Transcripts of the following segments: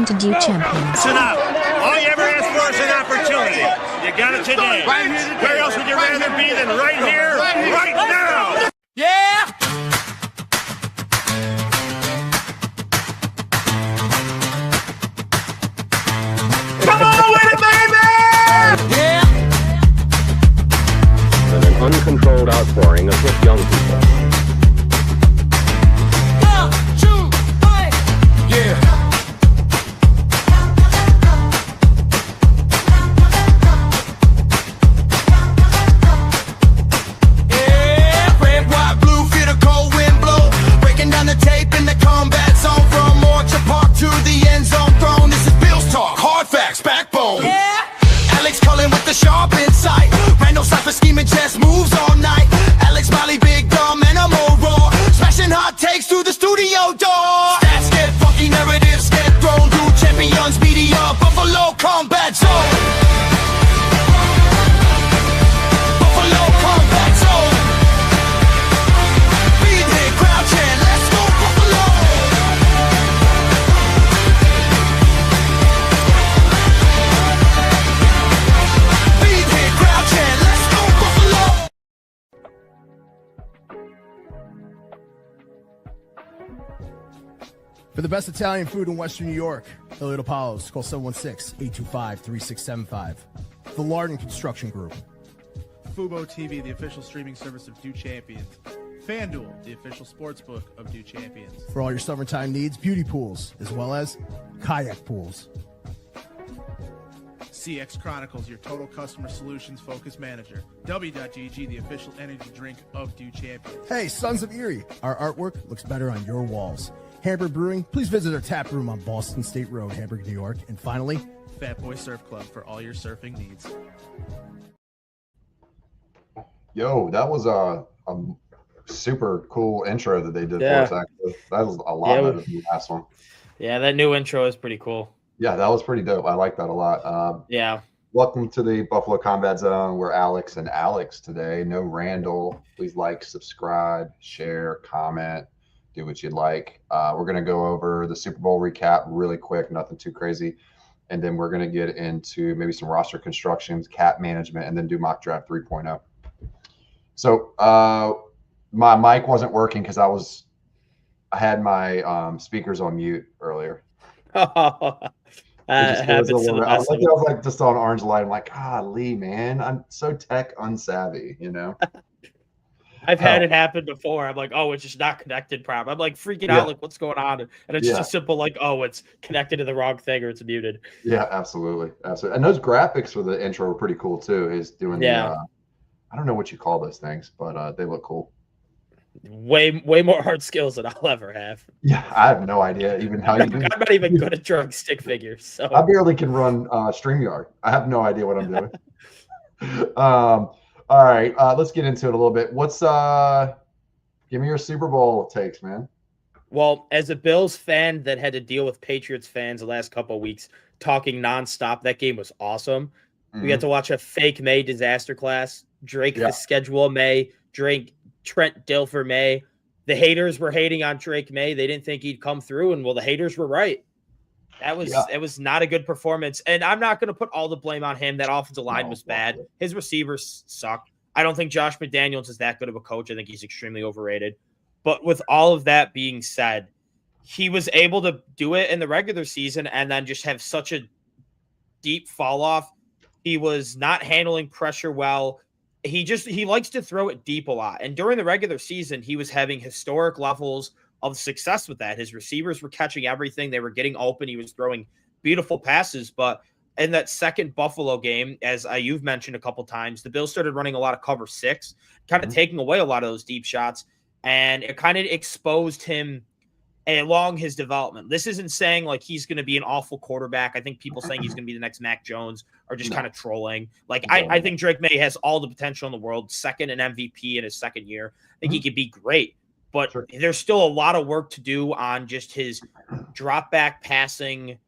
Welcome to Duke Champions. Listen up. All you ever asked for is an opportunity. You got it today. Where else would you rather be than right here, right now? Yeah! Come on with it, baby! Yeah! And an uncontrolled outpouring of hip young people. 1, 2, 3. Yeah. Yeah, red, white, blue, feel the cold wind blow. Breaking down the tape in the combat zone. From Orchard Park to the end zone throne. This is Bill's talk, hard facts, backbone. Yeah. Alex Cullen with the sharp insight. Randall Cypher scheming chess moves all night. Alex Molly, big dumb animal roar. Smashing hot takes through the studio door. Stats get funky, narratives get thrown. Dude champions, media, Buffalo combat zone. Buffalo combat zone. Be there, crowd chant, let's go Buffalo. Be there, crowd chant, let's go Buffalo. For the best Italian food in Western New York, Elliot Apollos, call 716-825-3675. The Lardon Construction Group. Fubo TV, the official streaming service of Dew Champions. FanDuel, the official sports book of Dew Champions. For all your summertime needs, beauty pools, as well as kayak pools. CX Chronicles, your total customer solutions focused manager. W.GG, the official energy drink of Dew Champions. Hey, Sons of Erie, our artwork looks better on your walls. Hamburg Brewing, please visit our tap room on Boston State Road, Hamburg, New York. And finally, Fat Boy Surf Club for all your surfing needs. Yo, that was a super cool intro that they did Yeah. for us, actually. That was a lot better than the last one. Yeah, that new intro is pretty cool. Yeah, that was pretty dope. I like that a lot. Yeah. Welcome to the Buffalo Combat Zone. We're Alex and Alex today. No Randall. Please like, subscribe, share, comment, do what you'd like. We're going to go over the Super Bowl recap really quick, nothing too crazy. And then we're going to get into maybe some roster constructions, cap management, and then do mock draft 3.0. So my mic wasn't working because I had my speakers on mute earlier. Happens to the I best of us. was like just on orange light. I'm like, golly, man, I'm so tech unsavvy, you know. I've had it happen before. I'm like, oh, it's just not connected properly. I'm like freaking out, like, what's going on? And it's just a simple, like, oh, it's connected to the wrong thing or it's muted. Yeah, absolutely. Absolutely. And those graphics for the intro were pretty cool too. Is doing the I don't know what you call those things, but they look cool. Way more hard skills than I'll ever have. Yeah, I have no idea even how you do. I'm not even good at drawing stick figures. So I barely can run StreamYard. I have no idea what I'm doing. All right, let's get into it a little bit. What's give me your Super Bowl takes, man. Well, as a Bills fan that had to deal with Patriots fans the last couple of weeks talking nonstop, that game was awesome. We got to watch a fake May disaster class. Drake the schedule May. Trent Dilfer May. The haters were hating on Drake May. They didn't think he'd come through, and well, the haters were right. It was not a good performance, and I'm not going to put all the blame on him. That offensive line was bad. His receivers suck. I don't think Josh McDaniels is that good of a coach. I think he's extremely overrated. But with all of that being said, he was able to do it in the regular season and then just have such a deep fall off. He was not handling pressure well. He likes to throw it deep a lot. And during the regular season, he was having historic levels of success with that. His receivers were catching everything. They were getting open. He was throwing beautiful passes. But in that second Buffalo game, as you've mentioned a couple times, the Bills started running a lot of cover 6, kind of taking away a lot of those deep shots. And it kind of exposed him along his development. This isn't saying like he's going to be an awful quarterback. I think people saying he's going to be the next Mac Jones are just kind of trolling. Like I think Drake May has all the potential in the world. Second an MVP in his second year. I think he could be great, but there's still a lot of work to do on just his drop back passing,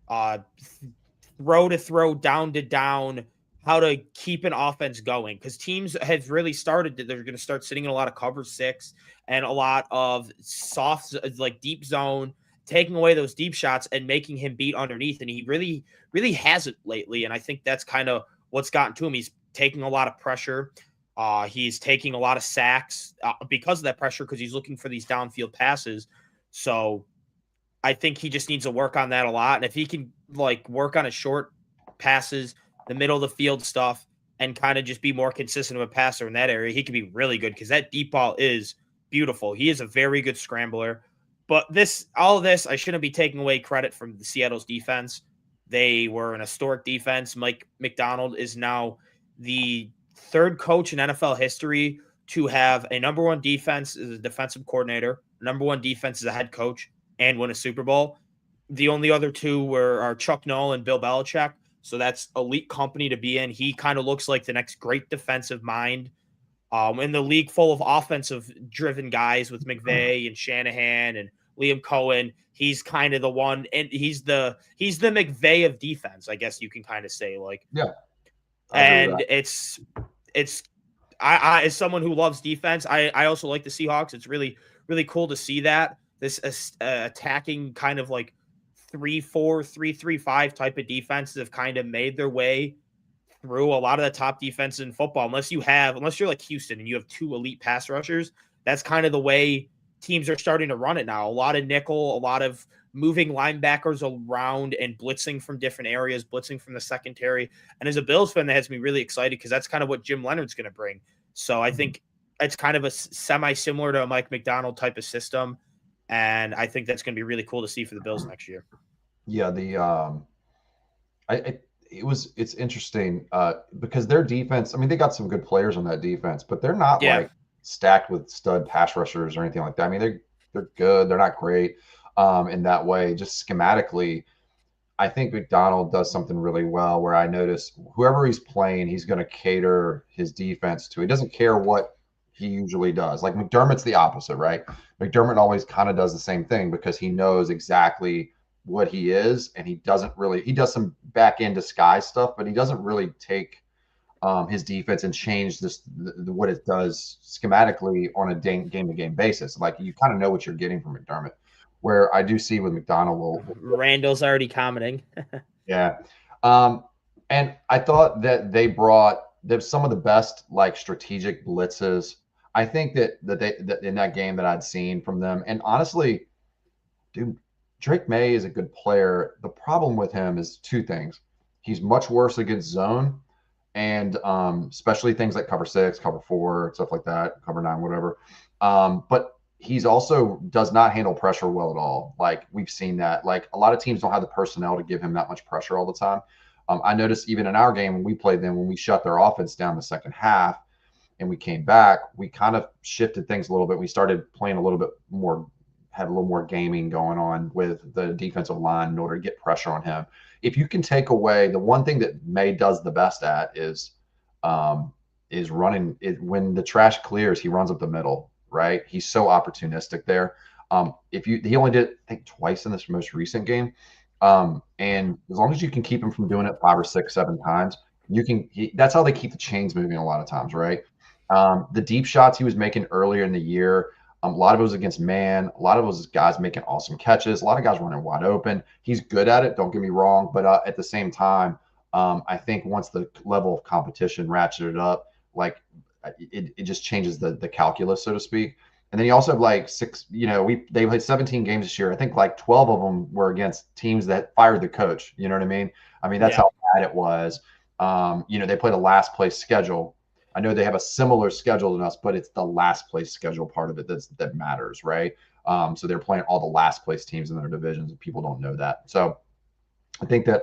throw to throw, down to down, how to keep an offense going. Because teams have really started that they're going to start sitting in a lot of cover 6 and a lot of soft, like deep zone, taking away those deep shots and making him beat underneath. And he really, really hasn't lately. And I think that's kind of what's gotten to him. He's taking a lot of pressure. He's taking a lot of sacks because of that pressure, because he's looking for these downfield passes. So I think he just needs to work on that a lot. And if he can like work on his short passes, the middle of the field stuff, and kind of just be more consistent of a passer in that area, he could be really good, because that deep ball is beautiful. He is a very good scrambler. But all of this, I shouldn't be taking away credit from the Seattle's defense. They were an historic defense. Mike Macdonald is now the third coach in NFL history to have a number one defense as a defensive coordinator, number one defense as a head coach, and win a Super Bowl. The only other two are Chuck Noll and Bill Belichick. So that's elite company to be in. He kind of looks like the next great defensive mind in the league, full of offensive-driven guys with McVay and Shanahan and Liam Cohen. He's kind of the one, and he's the McVay of defense, I guess you can kind of say. Like, Yeah. And it's I as someone who loves defense, I also like the Seahawks. It's really, really cool to see that this attacking kind of like 3-4, 3-3-5 type of defenses have kind of made their way through a lot of the top defenses in football. Unless you're like Houston and you have two elite pass rushers, that's kind of the way teams are starting to run it now. A lot of nickel, a lot of moving linebackers around and blitzing from different areas, blitzing from the secondary. And as a Bills fan, that has me really excited, because that's kind of what Jim Leonard's going to bring. So I think it's kind of a semi-similar to a Mike Macdonald type of system. And I think that's going to be really cool to see for the Bills next year. Yeah, it's interesting because their defense, I mean, they got some good players on that defense, but they're not like stacked with stud pass rushers or anything like that. I mean, they're good. They're not great in that way. Just schematically, I think Macdonald does something really well where I notice whoever he's playing, he's going to cater his defense to. He doesn't care what he usually does. Like McDermott's the opposite, right? McDermott always kind of does the same thing because he knows exactly what he is, and he does some back end disguise stuff, but he doesn't really take his defense and change what it does schematically on a game-to-game basis. Like, you kind of know what you're getting from McDermott. Where I do see with McDonald, Randall's already commenting. Yeah. And I thought that there's some of the best like strategic blitzes. I think that in that game that I'd seen from them, and honestly, dude, Drake May is a good player. The problem with him is two things. He's much worse against zone, and especially things like cover 6, cover 4, stuff like that, cover 9, whatever. But he's also does not handle pressure well at all. Like, we've seen that. Like, a lot of teams don't have the personnel to give him that much pressure all the time. I noticed even in our game when we played them, when we shut their offense down the second half and we came back, we kind of shifted things a little bit. We started playing a little bit more, had a little more gaming going on with the defensive line in order to get pressure on him. If you can take away the one thing that May does the best at is running it. When the trash clears, he runs up the middle, right? He's so opportunistic there. He only did it, I think, twice in this most recent game. And as long as you can keep him from doing it 5 or 6, 7 times, that's how they keep the chains moving a lot of times, right? The deep shots he was making earlier in the year, a lot of it was against man. A lot of it was guys making awesome catches. A lot of guys running wide open. He's good at it, don't get me wrong. But at the same time, I think once the level of competition ratcheted up, like it just changes the calculus, so to speak. And then you also have like 6, they played 17 games this year. I think like 12 of them were against teams that fired the coach. You know what I mean? I mean, that's how bad it was. They played a last place schedule. I know they have a similar schedule than us, but it's the last place schedule part of it that matters, right? So they're playing all the last place teams in their divisions, and people don't know that. So I think that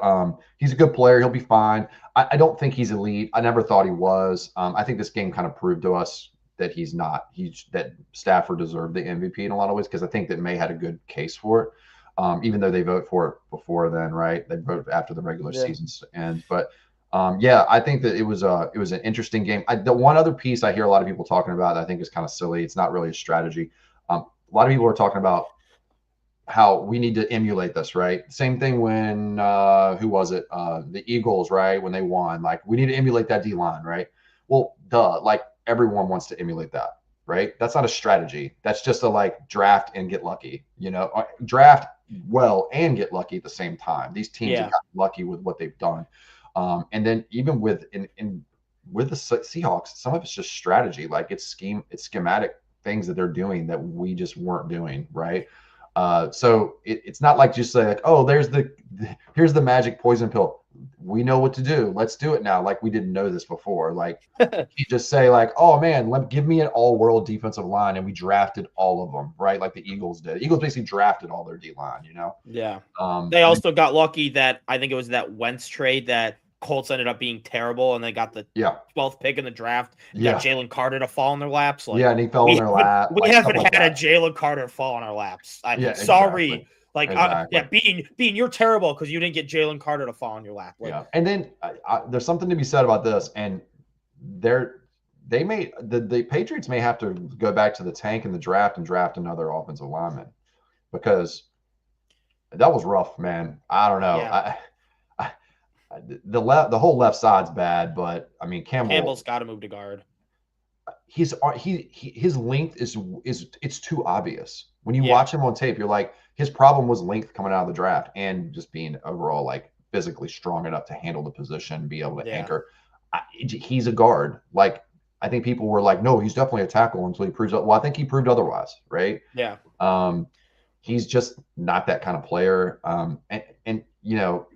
he's a good player. He'll be fine. I don't think he's elite. I never thought he was. I think this game kind of proved to us that he's not. That Stafford deserved the MVP in a lot of ways, because I think that May had a good case for it, even though they vote for it before then, right? They vote after the regular seasons end. But I think that it was an interesting game. The one other piece I hear a lot of people talking about that I think is kind of silly. It's not really a strategy. A lot of people are talking about how we need to emulate this, right? Same thing when who was it? The Eagles, right? When they won, like, we need to emulate that D line, right? Well, duh, like everyone wants to emulate that, right? That's not a strategy. That's just a like draft and get lucky, draft well and get lucky at the same time. These teams Yeah. have gotten lucky with what they've done. And then even with with the Seahawks, some of it's just strategy. Like it's schematic things that they're doing that we just weren't doing, right? So it's not like just say like, oh, here's the magic poison pill. We know what to do. Let's do it now. Like we didn't know this before. Like you just say like, oh man, give me an all-world defensive line, and we drafted all of them, right? Like the Eagles did. Eagles basically drafted all their D line, you know. Yeah. They also got lucky that I think it was that Wentz trade that Colts ended up being terrible, and they got the 12th pick in the draft. And got Jalen Carter to fall in their laps. Like, and he fell in their lap. We haven't had a Jalen Carter fall in our laps. Sorry. Exactly. Like, Bean, you're terrible because you didn't get Jalen Carter to fall in your lap. Like, and then there's something to be said about this, and the Patriots may have to go back to the tank in the draft and draft another offensive lineman because that was rough, man. I don't know. Yeah. The whole left side's bad, but I mean Campbell's got to move to guard. His length is it's too obvious when you watch him on tape. You're like, his problem was length coming out of the draft and just being overall like physically strong enough to handle the position, be able to anchor. He's a guard. Like I think people were like, no, he's definitely a tackle until he proves it. Well, I think he proved otherwise, right? Yeah. He's just not that kind of player. And you know.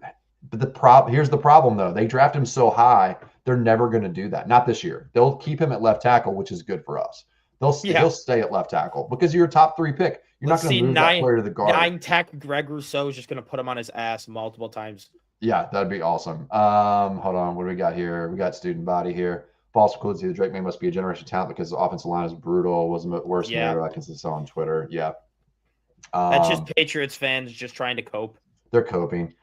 But here's the problem, though. They draft him so high, they're never going to do that. Not this year. They'll keep him at left tackle, which is good for us. He'll stay at left tackle because you're a top 3 pick. You're not going to move that player to the guard. 9-tech Greg Rousseau is just going to put him on his ass multiple times. Yeah, that'd be awesome. Hold on. What do we got here? We got student body here. False concludes the Drake May must be a generation talent because the offensive line is brutal. Was the worst mayor I can see on Twitter. Yeah. That's just Patriots fans just trying to cope. They're coping.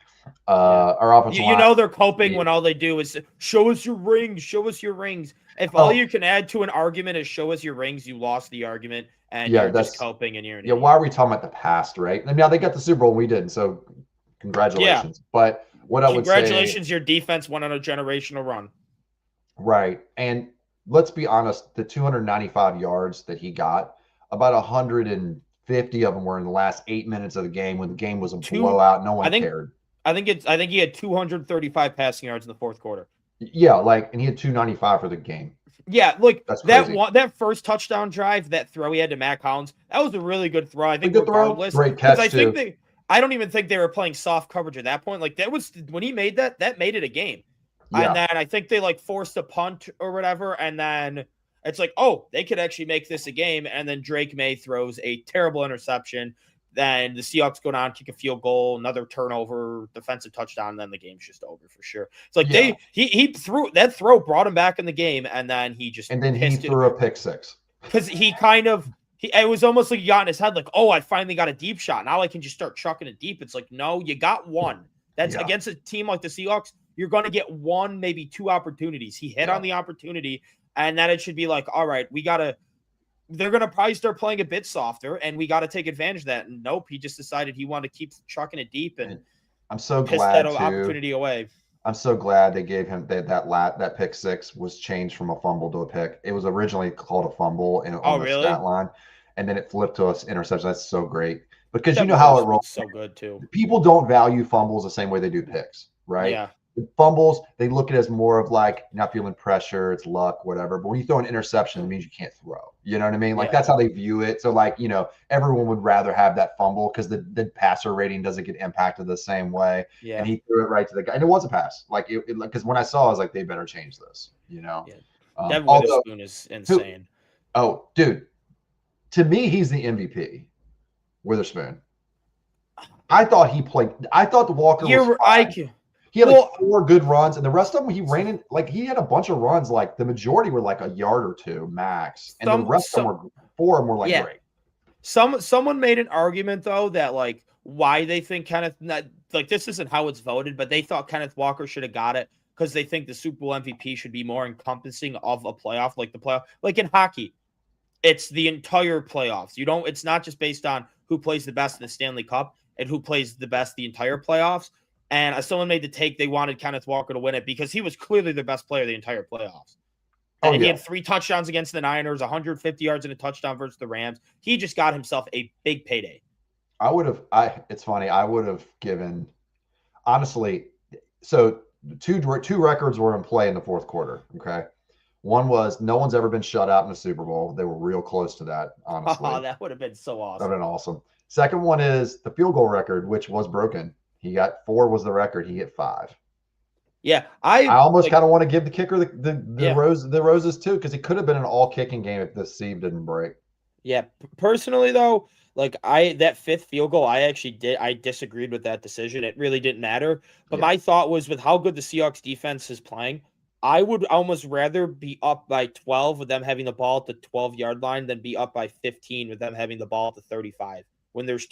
Our offensive line, you know they're coping when all they do is show us your rings, show us your rings. If all you can add to an argument is show us your rings, you lost the argument, and you're just coping and you're an idiot. Why are we talking about the past, right? And now they got the Super Bowl and we didn't, so congratulations. But what I would say, congratulations, your defense went on a generational run. Right. And let's be honest, the 295 yards that he got, about 150 of them were in the last 8 minutes of the game when the game was a blowout. No one cared. I think he had 235 passing yards in the fourth quarter. Yeah, and he had 295 for the game. Yeah, look, that first touchdown drive, that throw he had to Matt Collins, that was a really good throw. I think regardless, great catch I don't even think they were playing soft coverage at that point. Like that was when he made that made it a game. Yeah. And then I think they forced a punt or whatever, and then it's like, oh, they could actually make this a game. And then Drake May throws a terrible interception. Then the Seahawks go down, kick a field goal, another turnover, defensive touchdown, and then the game's just over for sure. It's like he threw that throw, brought him back in the game, and then he threw a pick six because it was almost like he got in his head like, oh, I finally got a deep shot. Now I can just start chucking it deep. It's like, no, you got one. That's against a team like the Seahawks. You're going to get one, maybe 2 opportunities. He hit on the opportunity, and then it should be like, all right, they're going to probably start playing a bit softer, and we got to take advantage of that. And nope, he just decided he wanted to keep chucking it deep, and I'm so glad that opportunity away. I'm so glad they gave him that pick six was changed from a fumble to a pick. It was originally called a fumble on the stat line, and then it flipped to us interception. That's so great because you know how it rolls. So good too. People don't value fumbles the same way they do picks, right? Yeah. Fumbles, they look at it as more of like not feeling pressure, it's luck, whatever. But when you throw an interception, it means you can't throw. You know what I mean? Like that's how they view it. So everyone would rather have that fumble because the passer rating doesn't get impacted the same way. Yeah. And he threw it right to the guy, and it was a pass. Because when I saw, I was like, they better change this. You know, Devin Witherspoon is insane. Dude, to me, he's the MVP. Witherspoon. I thought the Walker was fine. He had 4 good runs, and the rest of them he ran in he had a bunch of runs. Like the majority were like a yard or 2 max, and the rest of them were 4 of them were great. Someone made an argument though that why they think this isn't how it's voted, but they thought Kenneth Walker should have got it because they think the Super Bowl MVP should be more encompassing of a playoff, like the playoff, like in hockey. It's the entire playoffs. It's not just based on who plays the best in the Stanley Cup and who plays the best the entire playoffs. And someone made the take they wanted Kenneth Walker to win it because he was clearly the best player the entire playoffs. And he had 3 touchdowns against the Niners, 150 yards and a touchdown versus the Rams. He just got himself a big payday. I would have. It's funny. I would have given. Honestly, so two records were in play in the fourth quarter. Okay, one was no one's ever been shut out in the Super Bowl. They were real close to that. Honestly, Oh, that would have been so that'd awesome. been awesome. Second one is the field goal record, which was broken. He got 4 was the record. He hit 5. Yeah, I almost like, kind of want to give the kicker the Yeah. roses too, because it could have been an all kicking game if the sieve didn't break. Yeah, personally though, like that fifth field goal, I disagreed with that decision. It really didn't matter. But Yeah. my thought was with how good the Seahawks defense is playing, I would almost rather be up by 12 with them having the ball at the 12-yard line than be up by 15 with them having the ball at the 35 when there's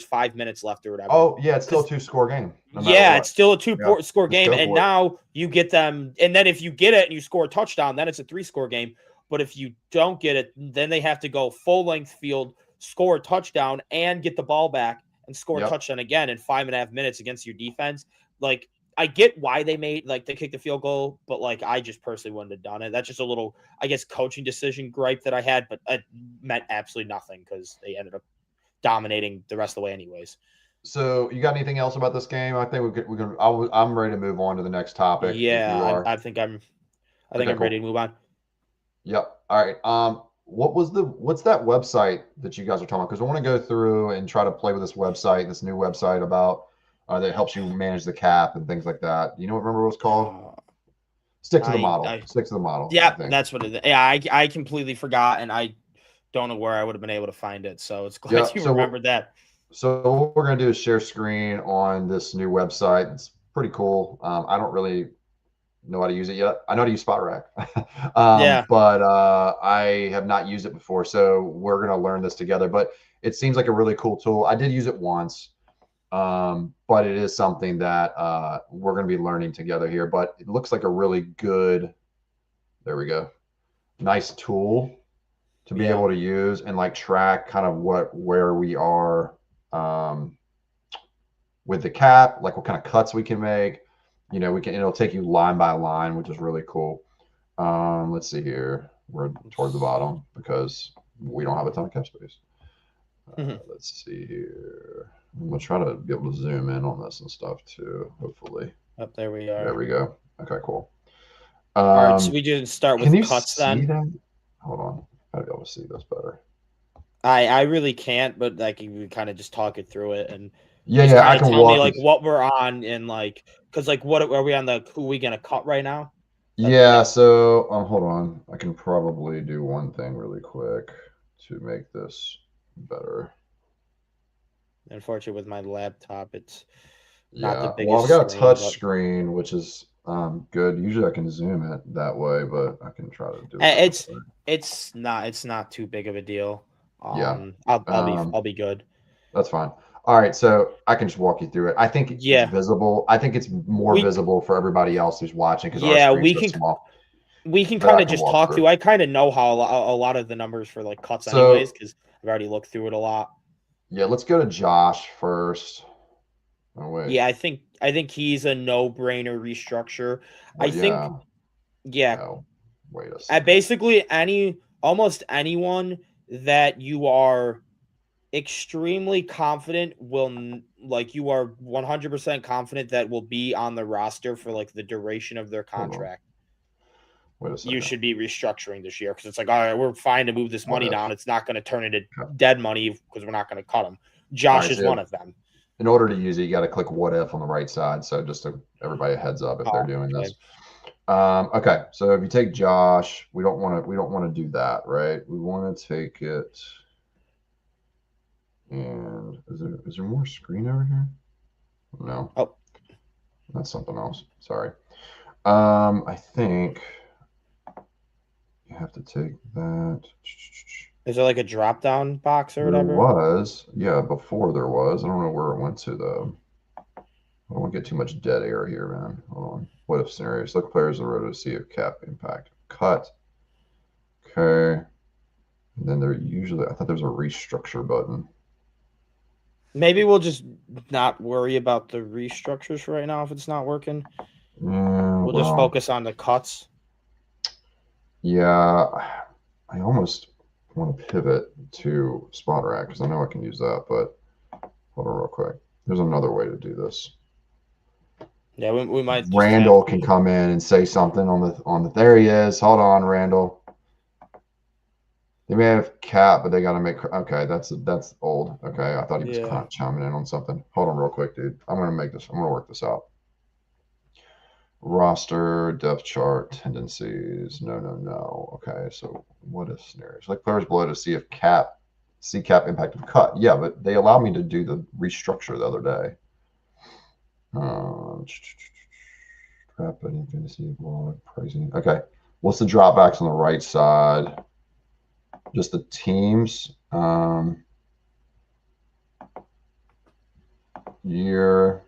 5 minutes left or whatever. Oh yeah, it's still a 2-score game. No yeah, it's still a score game, Let's go and for it. now you get them. And then if you get it and you score a touchdown, then it's a 3-score game. But if you don't get it, then they have to go full-length field, score a touchdown, and get the ball back and score a touchdown again in 5.5 minutes against your defense. Like, I get why they kicked the field goal, but like I just personally wouldn't have done it. That's just a little, I guess, coaching decision gripe that I had, but it meant absolutely nothing because they ended up dominating the rest of the way anyways. So you got anything else about this game? I think I'm ready to move on to the next topic. Yeah, I think I'm ready to move on. Yep. All right. What's that website that you guys are talking about? Because I want to go through and try to play with this new website about that helps you manage the cap and things like that. You know, remember what it was called? Stick to the model. Stick to the model. Yeah, that's what it is. Yeah, I completely forgot, and I don't know where I would have been able to find it. So it's glad you remembered that. So what we're going to do is share screen on this new website. It's pretty cool. I don't really know how to use it yet. I know how to use SpotRack, but I have not used it before. So we're going to learn this together. But it seems like a really cool tool. I did use it once, but it is something that we're going to be learning together here. But it looks like a really good, there we go, nice tool to be able to use and like track kind of where we are with the cap, like what kind of cuts we can make. You know, it'll take you line by line, which is really cool. Let's see here. We're towards the bottom because we don't have a ton of cap space. Let's see here. I'm going to try to be able to zoom in on this and stuff too, hopefully. Up there we are. There we go. Okay, cool. All right, so we just start with cuts then. That? Hold on. I'd be able to see this better. I really can't, but like we kind of just talk it through it and I can tell me like what we're on and like because like what are we on who are we gonna cut right now? So hold on. I can probably do one thing really quick to make this better. Unfortunately, with my laptop, it's not the biggest. Well, I've got a touch screen, which is good. Usually, I can zoom it that way, but I can try to do it. It's not too big of a deal. I'll be good. That's fine. All right, so I can just walk you through it. I think it's visible. I think it's more visible for everybody else who's watching because we can kind of just talk through. I kind of know how a lot of the numbers for like cuts anyways because I've already looked through it a lot. Yeah, let's go to Josh first. Oh wait. Yeah, I think he's a no-brainer restructure. Oh, wait a second. Basically almost anyone that you are extremely confident you are 100% confident that will be on the roster for like the duration of their contract. Wait a second. You should be restructuring this year because it's like, all right, we're fine to move this money down. It's not going to turn into dead money because we're not going to cut them. Josh is one of them. In order to use it, you got to click what if on the right side. So just to everybody a heads up if they're doing this. Okay, so if you take Josh, we don't want to do that, right? We want to take it. And is there more screen over here? No. Oh, that's something else. Sorry. I think you have to take that. Is there like a drop down box or whatever? There was, before there was. I don't know where it went to though. I don't want to get too much dead air here, man. Hold on. What if scenarios? Look, players are ready to see a cap impact. Cut. Okay. And then I thought there's a restructure button. Maybe we'll just not worry about the restructures for right now if it's not working. We'll just focus on the cuts. Yeah, I almost want to pivot to SpotRack because I know I can use that, but Hold on real quick. There's another way to do this. Yeah, we might. Just Randall have can come in and say something on the. There he is. Hold on, Randall. They may have Cap, but they got to make. Okay, that's old. Okay, I thought he was Yeah. chiming in on something. Hold on real quick, dude. I'm gonna make this. I'm gonna work this out. Roster, depth chart, tendencies. No. Okay, so what if scenarios? Select players below to see if cap impact of cut. Yeah, but they allowed me to do the restructure the other day. Trap any fantasy wallet pricing. Okay, what's the dropbacks on the right side? Just the teams. Year.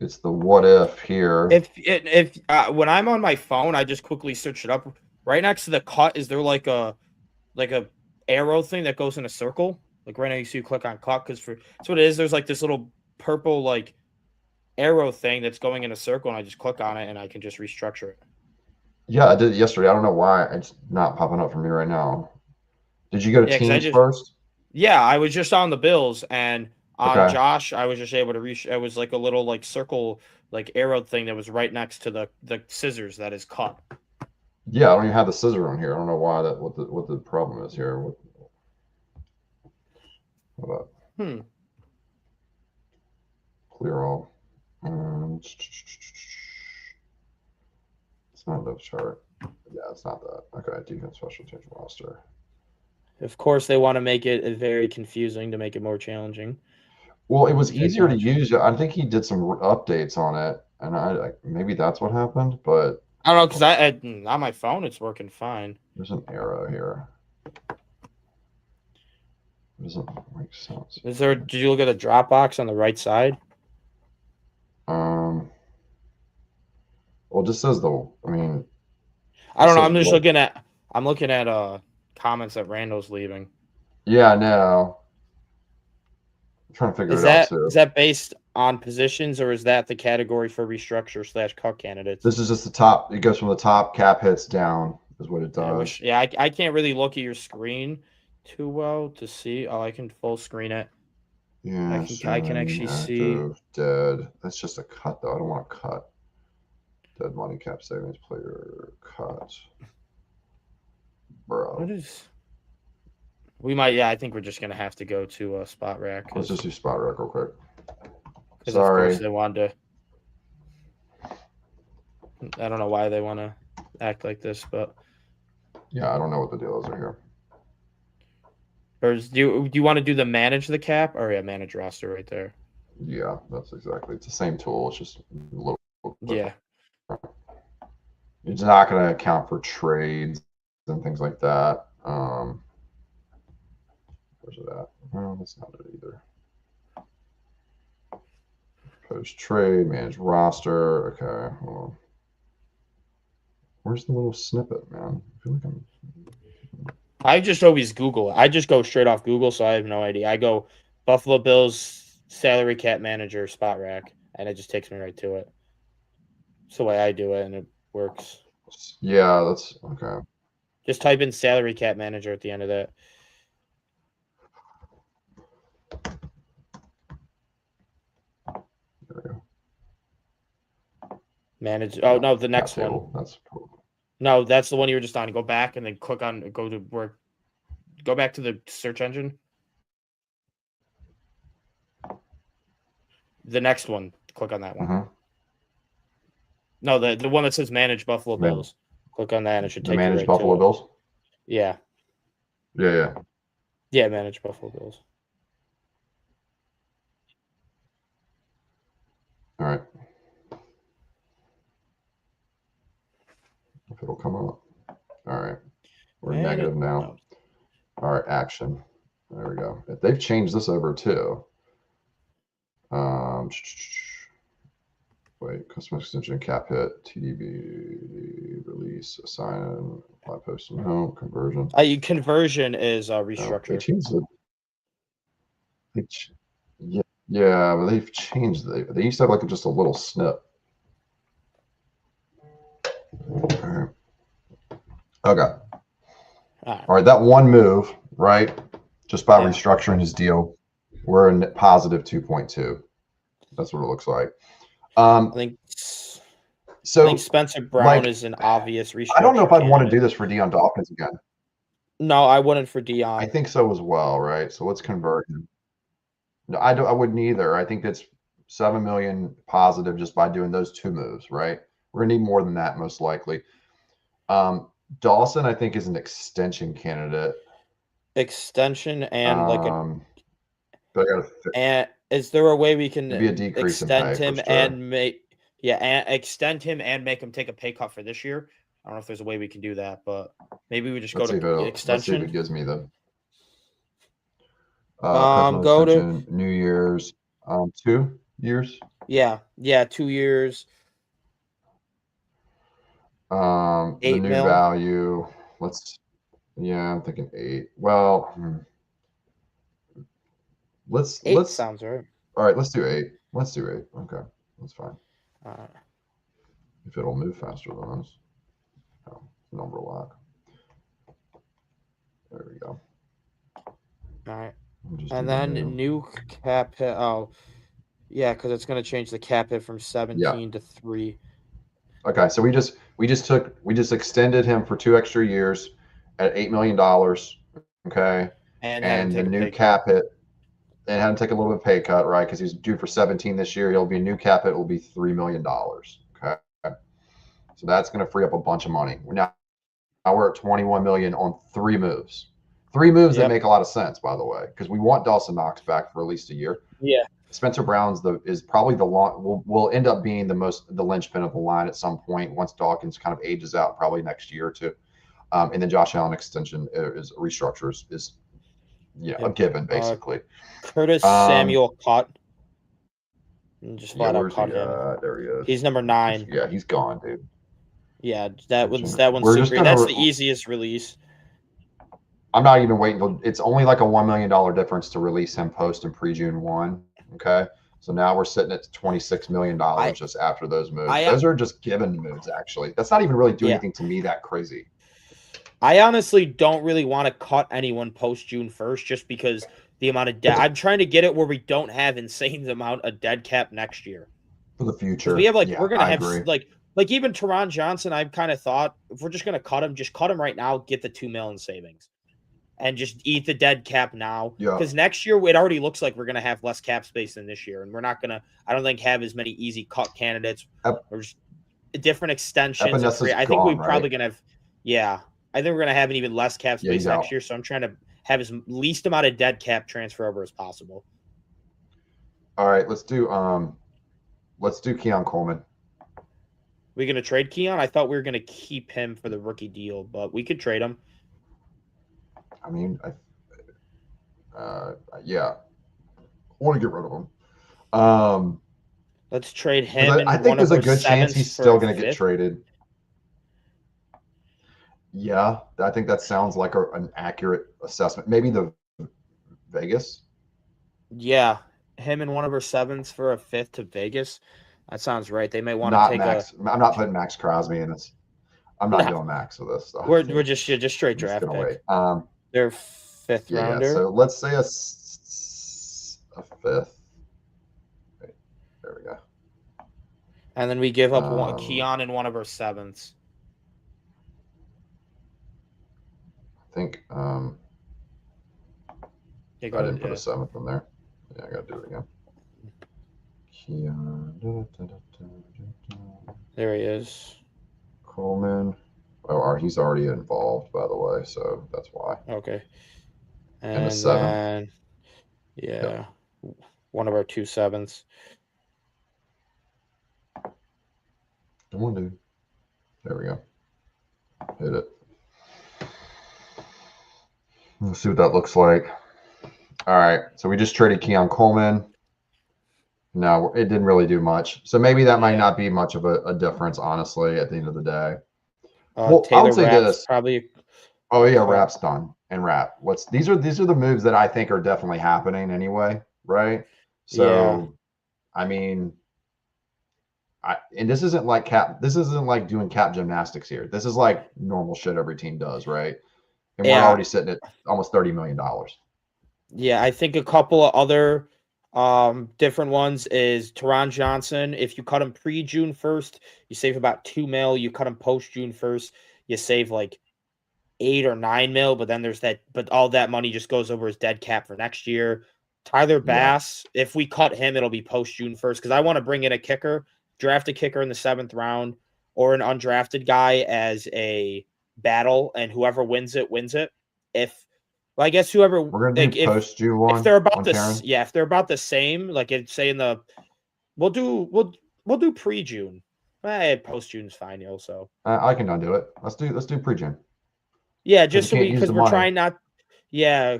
It's the what if here. If when I'm on my phone, I just quickly search it up. Right next to the cut, is there like a arrow thing that goes in a circle? Like right now, you see you click on cut because that's what it is. There's like this little purple like arrow thing that's going in a circle, and I just click on it, and I can just restructure it. Yeah, I did it yesterday. I don't know why it's not popping up for me right now. Did you go to teams first? Yeah, I was just on the Bills, and on Okay. Josh, I was just able to reach. It was like a little like circle, like arrow thing that was right next to the scissors that is cut. Yeah, I don't even have the scissor on here. I don't know why what the problem is here. What about clear all? It's not a depth chart. Yeah, it's not that. Okay, defense, special teams roster. Of course, they want to make it very confusing to make it more challenging. Well, it was easier to use. I think he did some updates on it, and I maybe that's what happened. But I don't know because I on my phone it's working fine. There's an arrow here. It doesn't make sense. Is there? Did you look at the drop box on the right side? Well, it just says the. I mean, I don't know. I'm just looking at. I'm looking at comments that Randall's leaving. Yeah, I know. I'm trying to figure it out too. Is that based on positions or is that the category for restructure / cut candidates? This is just the top. It goes from the top cap hits down is what it does. I can't really look at your screen too well to see. Oh, I can full screen it. Yeah, I can actually see. Dead. That's just a cut though. I don't want to cut. Dead money cap savings player cut. Bro. What is? We might. Yeah, I think we're just gonna have to go to Spot Rack. Let's just do Spot Rack real quick. Sorry. Of course they wanted to. I don't know why they want to act like this, but yeah, I don't know what the deal is here. Or do you want to do the manage the cap? Or yeah, manage roster right there. Yeah, that's exactly. It's the same tool. It's just a little. Yeah. It's not going to account for trades and things like that. Where's it at? No, that's not it either. Post trade, manage roster. Okay, hold on. Where's the little snippet, man? I feel like I just always Google it. I just go straight off Google, so I have no idea. I go Buffalo Bills salary cap manager Spot Rack, and it just takes me right to it. It's the way I do it, and it works. Yeah, that's okay. Just type in salary cap manager at the end of that. There we go. Manage. Oh no, the next one. That's no, that's the one you were just on. Go back and then click on. Go to work. Go back to the search engine. The next one. Click on that one. Mm-hmm. No, the one that says manage Buffalo Bills. Click on that and it should take you manage right Buffalo to Bills. Yeah. Yeah, manage Buffalo Bills. All right. If it'll come up. All right. We're negative now. No. All right, action. There we go. If they've changed this over too. Wait, custom extension, cap hit, TDB, release, assign, apply post, no, conversion. Conversion is restructure. They changed it. Yeah, but they've changed it. They used to have like just a little snip. Okay. All right, that one move, right? Just by restructuring his deal. We're in positive 2.2. That's what it looks like. I think Spencer Brown is an obvious restructure. I don't know if I'd want to candidate. do this for Deion Dawkins again. No, I wouldn't for Deion. I think so as well, right? So let's convert him. No, I wouldn't either. I think that's 7 million positive just by doing those two moves, right? We're gonna need more than that most likely. Dawson, I think, is an extension candidate. Extension and but I gotta and is there a way we can be a decrease in extend pay, him for sure. and extend him and make him take a pay cut for this year? I don't know if there's a way we can do that, but maybe we just Let's see go to let's see if extension. it gives me the Go extension, New Year's 2 years. Yeah, 2 years. The 8 new mil. value. I'm thinking 8. Well, let's Sounds right. All right, let's do 8. Let's do 8. Okay, that's fine. If it'll move faster than us. Oh, number lock. There we go. All right. Just And do the then new. new cap hit. Oh, yeah, because it's going to change the cap hit from 17 to 3. Okay, so we just extended him for 2 extra years at $8 million. Okay, and the new cap hit, and had him take a little bit of pay cut, right? Because he's due for 17 this year. He'll be a new cap hit will be $3 million. Okay, so that's going to free up a bunch of money. Now we're at 21 million on 3 moves. 3 moves that make a lot of sense, by the way, because we want Dawson Knox back for at least a year. Yeah. Spencer Brown's is probably the long will end up being the linchpin of the line at some point once Dawkins kind of ages out, probably next year or two. And then Josh Allen extension is restructures is a given basically. Curtis Samuel caught. Just flat out where's caught he him. at? There he is. He's number 9. Yeah, he's gone, dude. Yeah, that one's We're just super. gonna That's the easiest release. I'm not even waiting till it's only like a $1 million difference to release him post and pre-June 1. Okay. So now we're sitting at $26 million just after those moves. Those are just given moves, actually. That's not even really doing anything to me that crazy. I honestly don't really want to cut anyone post June 1st just because the amount of debt. I'm trying to get it where we don't have insane amount of dead cap next year. For the future. We have we're going to have like even Teron Johnson, I've kind of thought if we're just going to cut him, just cut him right now, get the $2 million savings. And just eat the dead cap now. Because next year, it already looks like we're going to have less cap space than this year. And we're not going to, I don't think, have as many easy cut candidates or just different extensions. I think we're probably going to have, I think we're going to have an even less cap space next year. So I'm trying to have as least amount of dead cap transfer over as possible. All right, let's do Keon Coleman. We're going to trade Keon? I thought we were going to keep him for the rookie deal, but we could trade him. I mean, I want to get rid of him. Let's trade him. I think there's a good chance he's still going to get traded. Yeah, I think that sounds like an accurate assessment. Maybe the Vegas. Yeah, him and one of our 7s for a 5th to Vegas. That sounds right. They may want to take Max. I'm not putting Max Crosby in this. I'm not doing Max with this stuff. We're just straight draft pick. They're 5th rounder. Yeah, so let's say a 5th. There we go. And then we give up Keon and one of our 7s. I think I didn't put a 7th in there. Yeah, I got to do it again. Keon. There he is. Coleman. Oh, he's already involved, by the way, so that's why. Okay. And a 7. Then, one of our 2 7s. Come on, dude. There we go. Hit it. Let's see what that looks like. All right, so we just traded Keon Coleman. No, it didn't really do much. So maybe that might not be much of a difference, honestly, at the end of the day. Well, I would say this. Probably. Oh yeah, Rapp's done and Rapp. These are the moves that I think are definitely happening anyway, right? So, I mean, and this isn't like This isn't like doing cap gymnastics here. This is like normal shit every team does, right? And we're already sitting at almost $30 million. Yeah, I think a couple of other different ones is Teron Johnson. If you cut him pre-June 1st, you save about 2 mil. You cut him post-June 1st, you save like 8 or 9 mil, but then there's that, but all that money just goes over his dead cap for next year. Tyler Bass, if we cut him, it'll be post-June 1st because I want to bring in a kicker, draft a kicker in the 7th round or an undrafted guy as a battle, and whoever wins it, wins it. Well, I guess whoever We're gonna like do post June 1 if they're about on the Karen. if they're about the same, like it's say in the we'll do pre-June. Post June's fine also. I can undo it. Let's do pre-June. Yeah, just you can't use because the we're money. trying not. Yeah,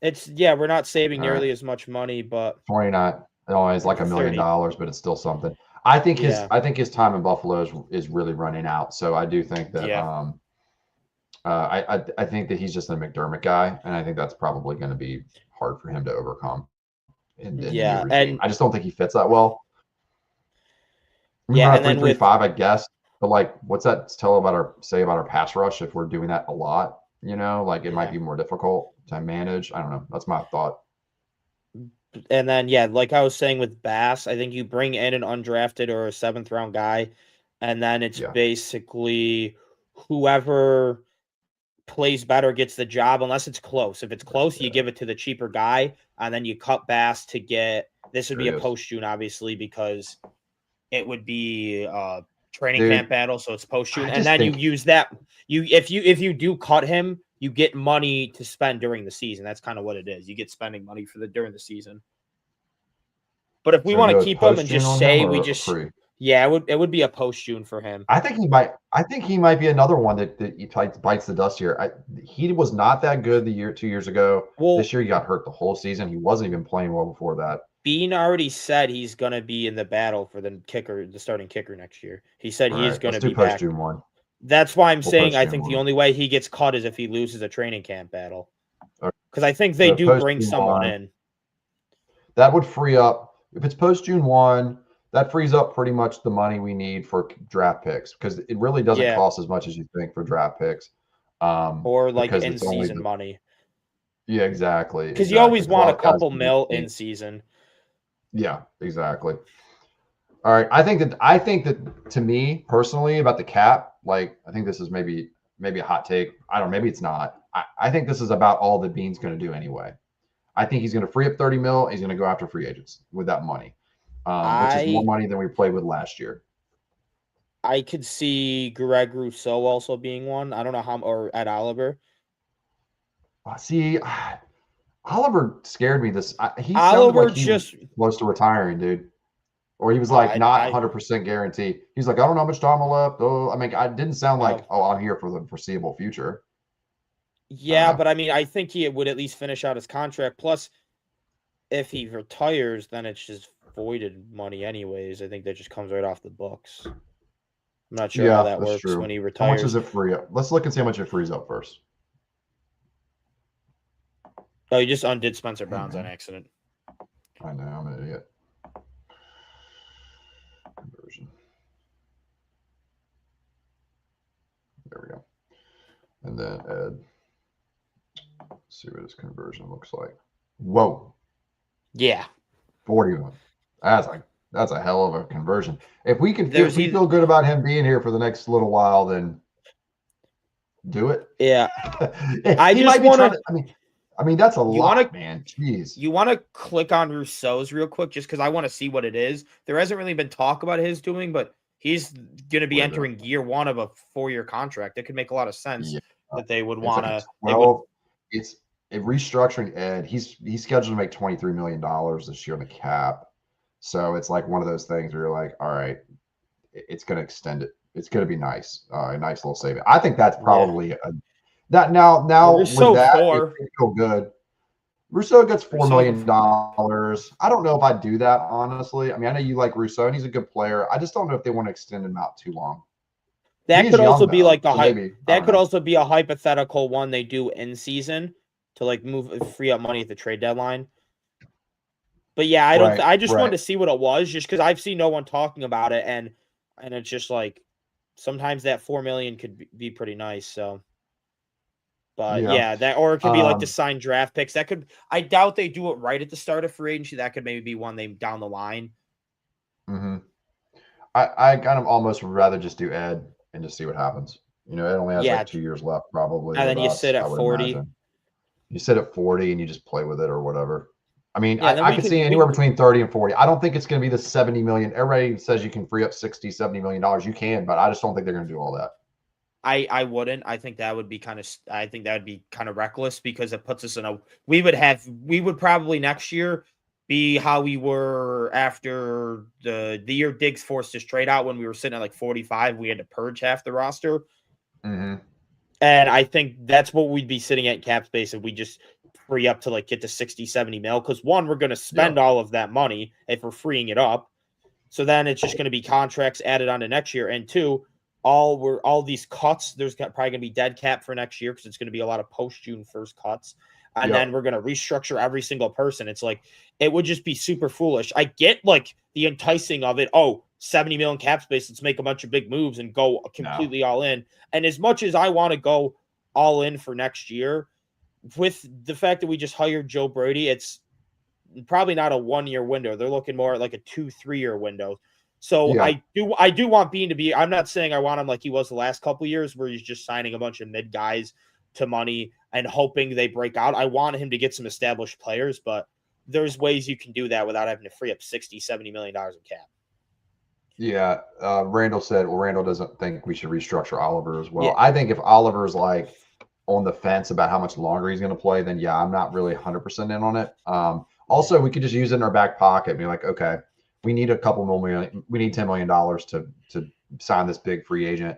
we're not saving nearly as much money, but 29. Oh, it's like $1 million, 30. but it's still something. I think Yeah. his time in Buffalo is really running out. So I do think that I think that he's just a McDermott guy, and I think that's probably going to be hard for him to overcome in the new regime. and I just don't think he fits that well. We yeah, run and a then 3-3-5, I guess. But like, what's that say about our pass rush if we're doing that a lot? You know, like it might be more difficult to manage. I don't know. That's my thought. And then, like I was saying with Bass, I think you bring in an undrafted or a 7th round guy, and then it's basically whoever plays better gets the job, unless it's close. If it's close, you give it to the cheaper guy, and then you cut Bass to get. This would be a post June, obviously, because it would be a training camp battle, so it's post June, and then you use that. If you do cut him, you get money to spend during the season. That's kind of what it is. You get spending money during the season. But if we want to keep him and just say we just it would be a post June for him. I think he might be another one that he bites the dust here. He was not that good 2 years ago. Well, this year he got hurt the whole season. He wasn't even playing well before that. Bean already said he's going to be in the battle for the starting kicker next year. He said he is going to be back. June 1. That's why I'm saying I think the only way he gets cut is if he loses a training camp battle. Because I think they do bring someone in. That would free up, if it's post June 1, that frees up pretty much the money we need for draft picks, because it really doesn't cost as much as you think for draft picks. Or like in-season money. Yeah, exactly. Because you always want a couple mil in season. Yeah, exactly. All right. I think that to me personally about the cap, like I think this is maybe a hot take. I don't know, maybe it's not. I think this is about all that Bean's going to do anyway. I think he's going to free up 30 mil. He's going to go after free agents with that money, which is more money than we played with last year. I could see Greg Rousseau also being one. I don't know or Ed Oliver. See, Oliver scared me. He sounded like he was close to retiring, dude. Or he was like not 100% guaranteed. He's like, I don't know how much time left. Oh, I mean, I didn't sound like, I'm here for the foreseeable future. Yeah, but I mean, I think he would at least finish out his contract. Plus, if he retires, then it's just voided money anyways. I think that just comes right off the books. I'm not sure how that works when he retires. How much does it free up? Let's look and see how much it frees up first. Oh, you just undid Spencer Brown's on accident. I know, I'm an idiot. Conversion. There we go. And then Ed. Let's see what his conversion looks like. Whoa. Yeah. 41. That's a hell of a conversion. If we feel good about him being here for the next little while, then do it. Yeah. I just want to. I mean, that's a lot, man. Jeez. You want to click on Rousseau's real quick just because I want to see what it is. There hasn't really been talk about his doing, but he's going to be entering year 1 of a 4-year contract. It could make a lot of sense that they would want to. Well, it's restructuring Ed. He's scheduled to make $23 million this year on the cap. So it's like one of those things where you're like, all right, it's going to extend it. It's going to be nice. A nice little saving. I think that's probably that now Rousseau with that, it feel good. Rousseau gets $4 million. I don't know if I'd do that, honestly. I mean, I know you like Rousseau, and he's a good player. I just don't know if they want to extend him out too long. That could also be like that could also be a hypothetical one they do in season to like free up money at the trade deadline. But yeah, I just wanted to see what it was, just because I've seen no one talking about it, and it's just like sometimes that $4 million could be pretty nice. So. But Yeah. yeah, that or it could be like to Um, sign draft picks. That could I doubt they do it right at the start of free agency. That could maybe be one they down the line. mhm. I kind of almost would rather just do Ed and just see what happens. You know, Ed only has Yeah, like 2 years left probably and with then you us, sit I at would 40. imagine. You sit at 40 and you just play with it or whatever. I mean, Yeah, then I we could could see we anywhere between 30 and 40. I don't think it's going to be the 70 million. Everybody says you can free up 60, 70 million dollars. You can, but I just don't think they're going to do all that. I wouldn't. I think that would be kind of reckless because it puts us in a we would probably next year be how we were after the year Diggs forced us trade out when we were sitting at like 45. We had to purge half the roster. Mhm. And I think that's what we'd be sitting at cap space if we just free up to like get to 60, 70 mil. Because one, we're going to spend all of that money if we're freeing it up. So then it's just going to be contracts added on to next year. And two, all these cuts, there's probably going to be dead cap for next year because it's going to be a lot of post June 1st cuts. And then we're going to restructure every single person. It's like, it would just be super foolish. I get like the enticing of it. Oh, 70 million cap space. Let's make a bunch of big moves and go completely all in. And as much as I want to go all in for next year, with the fact that we just hired Joe Brady, it's probably not a 1 year window. They're looking more at like a 2-3 year window. So Yeah. I do want Bean to be. I'm not saying I want him like he was the last couple of years, where he's just signing a bunch of mid guys to money and hoping they break out. I want him to get some established players, but there's ways you can do that without having to free up 60, $70 million in cap. Yeah. Randall said, well, Randall doesn't think we should restructure Oliver as well. Yeah. I think if Oliver's like on the fence about how much longer he's going to play, then yeah, I'm not really 100% in on it. Also, we could just use it in our back pocket and be like, okay, we need we need $10 million to sign this big free agent.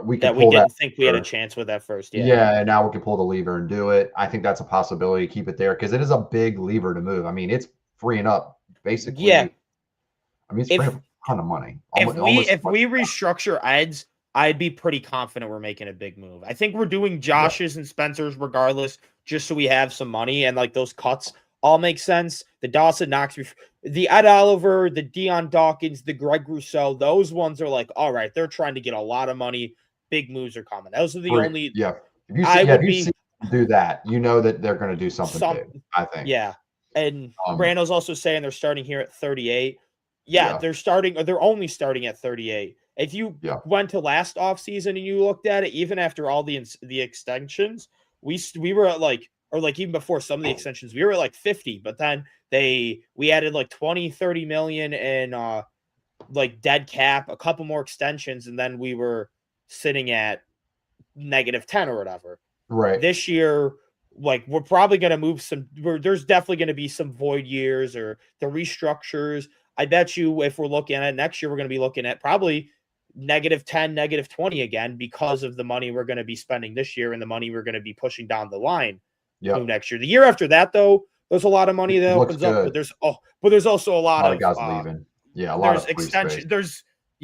We can That we pull didn't that think we had a lever. chance with that first. Yeah. Yeah, and now we can pull the lever and do it. I think that's a possibility. Keep it there because it is a big lever to move. I mean, it's freeing up basically. Yeah. I mean, it's freeing up a ton of money. If we restructure Ed's, I'd be pretty confident we're making a big move. I think we're doing Josh's and Spencer's regardless, just so we have some money, and like those cuts all make sense. The Dawson Knox, the Ed Oliver, the Deion Dawkins, the Greg Rousseau, those ones are like, all right, they're trying to get a lot of money. Big moves are coming. Those are the only. Yeah. If you see them do that, you know that they're going to do something big, I think. Yeah. And Randall's also saying they're starting here at 38. Yeah, they're only starting at 38. If you went to last offseason and you looked at it, even after all the extensions, we were at like, or like even before some of the extensions, we were at like 50, but then we added like 20, 30 million in like dead cap, a couple more extensions, and then we were sitting at -10 or whatever. Right. This year, like we're probably going to move there's definitely going to be some void years or the restructures. I bet you if we're looking at it next year, we're going to be looking at probably -10, -20 again because of the money we're going to be spending this year and the money we're going to be pushing down the line next year. The year after that, though, there's a lot of money that opens up, but there's also a lot of guys leaving. Yeah, a lot of extension.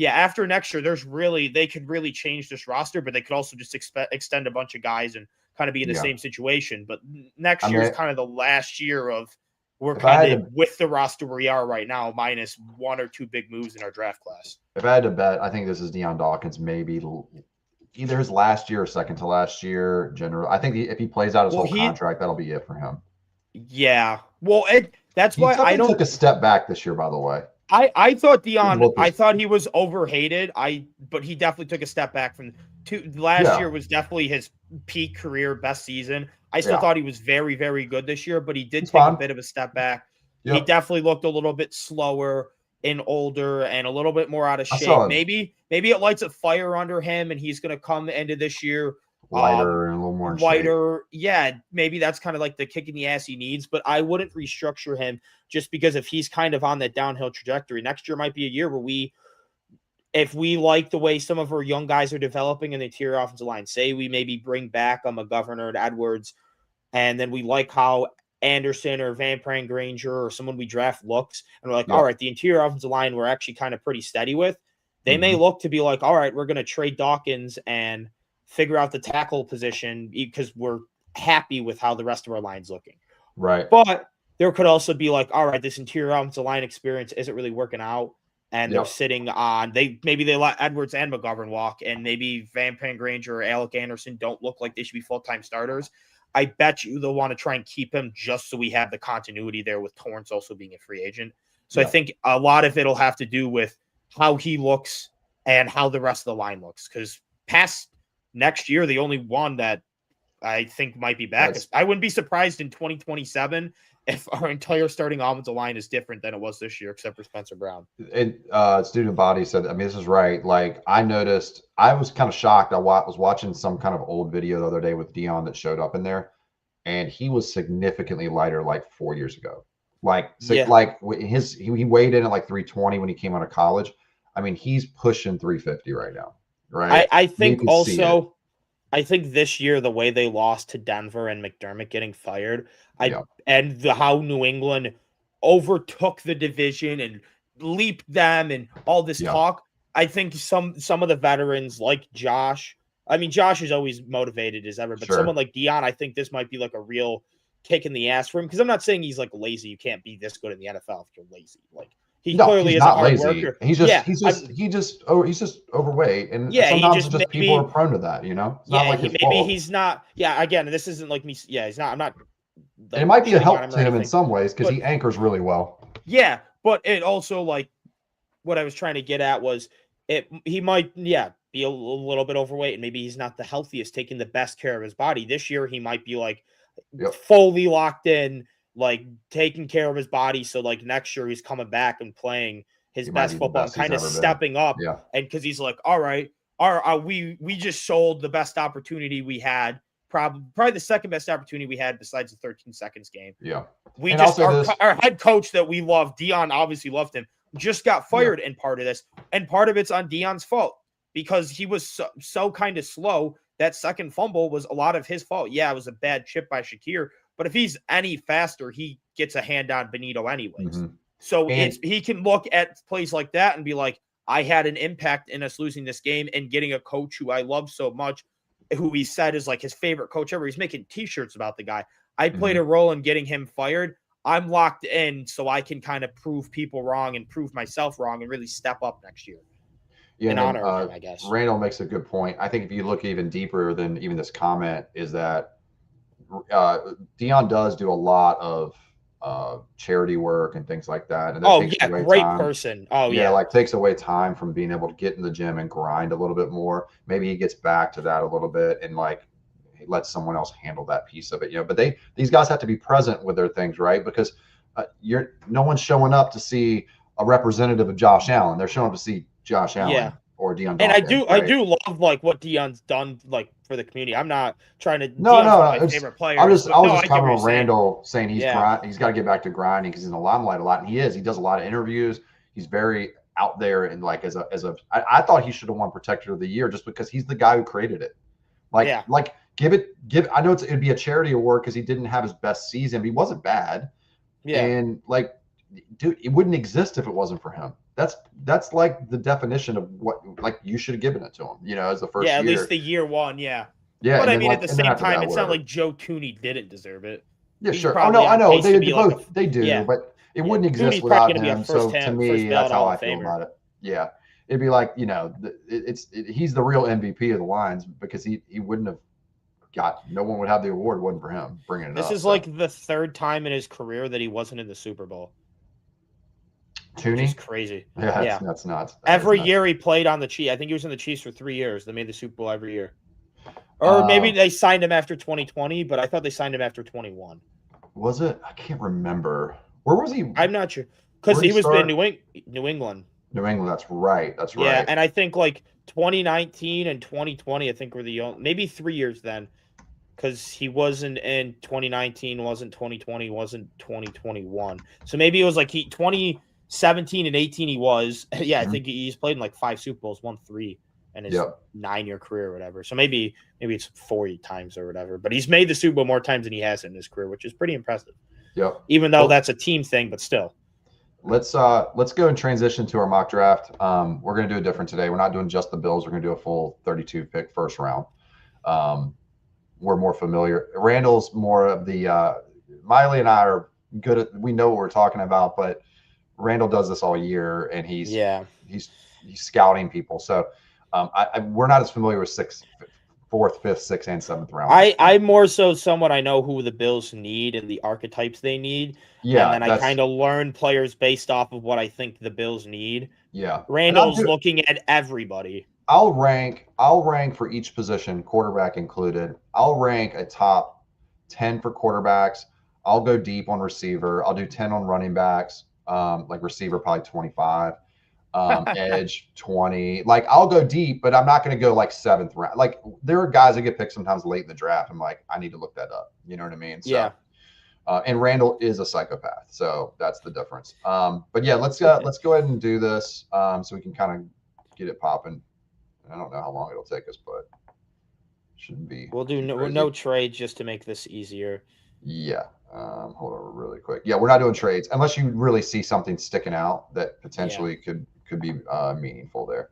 After next year, they could really change this roster, but they could also just extend a bunch of guys and kind of be in the same situation. But next year is kind of the last year of we're kind of with the roster we are right now, minus one or two big moves in our draft class. If I had to bet, I think this is Deion Dawkins, maybe either his last year or second to last year. I think if he plays out his whole contract, that'll be it for him. Yeah. Well, that's why I took a step back this year, by the way. I thought Deion, I thought he was overhated. But he definitely took a step back from last year was definitely his peak career best season. I still thought he was very, very good this year, but he did take a bit of a step back. Yep. He definitely looked a little bit slower and older and a little bit more out of shape. Maybe it lights a fire under him and he's going to come into this year lighter and a little more lighter. Yeah, maybe that's kind of like the kick in the ass he needs, but I wouldn't restructure him just because if he's kind of on that downhill trajectory, next year might be a year where if we like the way some of our young guys are developing in the interior offensive line, say we maybe bring back McGovern and Edwards, and then we like how Anderson or Van Pran Granger or someone we draft looks, and we're like, all right, the interior offensive line we're actually kind of pretty steady with. They may look to be like, all right, we're going to trade Dawkins and figure out the tackle position because we're happy with how the rest of our line's looking. Right. But there could also be like, all right, this interior offensive line experience isn't really working out. and they're sitting on maybe they let Edwards and McGovern walk, and maybe Van Granger or Alec Anderson don't look like they should be full-time starters. I bet you they'll want to try and keep him just so we have the continuity there with Torrance also being a free agent. So I think a lot of it'll have to do with how he looks and how the rest of the line looks. Because past next year, the only one that I think might be back is I wouldn't be surprised in 2027 if our entire starting offensive line is different than it was this year, except for Spencer Brown. And Student Body said, I mean, this is right. Like, I noticed, I was kind of shocked. I was watching some kind of old video the other day with Dion that showed up in there, and he was significantly lighter like 4 years ago. Like, he weighed in at like 320 when he came out of college. I mean, he's pushing 350 right now, right? I think also, I think this year, the way they lost to Denver and McDermott getting fired, and how New England overtook the division and leaped them and all this talk, I think some of the veterans like Josh, I mean, Josh is always motivated as ever, but someone like Dion, I think this might be like a real kick in the ass for him. Because I'm not saying he's like lazy. You can't be this good in the NFL if you're lazy. Like, he clearly is a hard worker. He's just overweight, and sometimes just people are prone to that, you know. It's not like his fault. He's not. Yeah, again, this isn't like me. Yeah, he's not. I'm not. And it might be a help to him in some ways because he anchors really well. Yeah, but it also, like, what I was trying to get at was he might be a little bit overweight, and maybe he's not the healthiest, taking the best care of his body. This year he might be like fully locked in, like taking care of his body. So like next year he's coming back and playing his best football and kind of stepping up. Yeah. And because he's like, all right, we just sold the best opportunity we had, probably the second best opportunity we had besides the 13 seconds game. Yeah. We and just our head coach that we love, Dion, obviously loved him, just got fired. And part of this, and part of it's on Dion's fault because he was so kind of slow. That second fumble was a lot of his fault. Yeah, it was a bad chip by Shakir, but if he's any faster, he gets a hand on Benito anyways. Mm-hmm. So he can look at plays like that and be like, I had an impact in us losing this game and getting a coach who I love so much, who he said is like his favorite coach ever. He's making t-shirts about the guy. I played a role in getting him fired. I'm locked in so I can kind of prove people wrong and prove myself wrong and really step up next year. Yeah, in honor of him, I guess. Randall makes a good point. I think if you look even deeper than even this comment, is that Dion does do a lot of charity work and things like that. And that takes away great time. Person. Like takes away time from being able to get in the gym and grind a little bit more. Maybe he gets back to that a little bit and like he lets someone else handle that piece of it. You know, but these guys have to be present with their things, right? Because no one's showing up to see a representative of Josh Allen. They're showing up to see Josh Allen or Dion. And I do love like what Dion's done like for the community. I'm not trying to my favorite player. I was just covering Randall saying he's got to get back to grinding because he's in the limelight a lot, and he does a lot of interviews. He's very out there and like I thought he should have won Protector of the Year just because he's the guy who created it. Like give I know it'd be a charity award because he didn't have his best season, but he wasn't bad. Yeah. And like, dude, it wouldn't exist if it wasn't for him. That's like the definition of what, like, you should have given it to him, you know, as the first year. Yeah, at least the year one, yeah. But I mean, at the same time, it's not like Joe Tooney didn't deserve it. Yeah, sure. Oh, no, I know. They do, but it wouldn't exist without him. So to me, that's how I feel about it. Yeah. It'd be like, you know, he's the real MVP of the Lions because he wouldn't have no one would have the award, wasn't for him bringing it up. This is like the third time in his career that he wasn't in the Super Bowl. Tooney? Which is crazy. Yeah, that's nuts. Every year he played on the Chiefs. I think he was in the Chiefs for 3 years. They made the Super Bowl every year. Or maybe they signed him after 2020, but I thought they signed him after 21. Was it? I can't remember. Where was he? I'm not sure. Because he was in New England. New England, that's right. Yeah, and I think like 2019 and 2020, I think were the only, maybe 3 years then. Because he wasn't in 2019, wasn't 2020, wasn't 2021. So maybe it was like 2017 and 18 he was. Yeah, I think he's played in like 5 Super Bowls, won 3 in his 9-year career or whatever. So maybe it's 4 times or whatever. But he's made the Super Bowl more times than he has in his career, which is pretty impressive. Yep. Even though that's a team thing, but still. Let's go and transition to our mock draft. We're going to do it different today. We're not doing just the Bills. We're going to do a full 32 pick first round. We're more familiar. Randall's more of the Miley and I are good at, we know what we're talking about, but Randall does this all year, and he's Yeah. he's scouting people. So we're not as familiar with fourth, fifth, sixth, and seventh round. I more so somewhat I know who the Bills need and the archetypes they need. Yeah, and then I kind of learn players based off of what I think the Bills need. Yeah, Randall's looking at everybody. I'll rank for each position, quarterback included. I'll rank a top 10 for quarterbacks. I'll go deep on receiver. I'll do 10 on running backs. Like receiver, probably 25. Edge 20. Like I'll go deep, but I'm not going to go like seventh round. Like there are guys that get picked sometimes late in the draft. I'm like, I need to look that up. You know what I mean? So, yeah. And Randall is a psychopath, so that's the difference. But yeah, let's go ahead and do this so we can kind of get it popping. I don't know how long it'll take us, but shouldn't be. We'll do no trades just to make this easier. Yeah. Hold on really quick. Yeah, we're not doing trades unless you really see something sticking out that potentially could be meaningful there.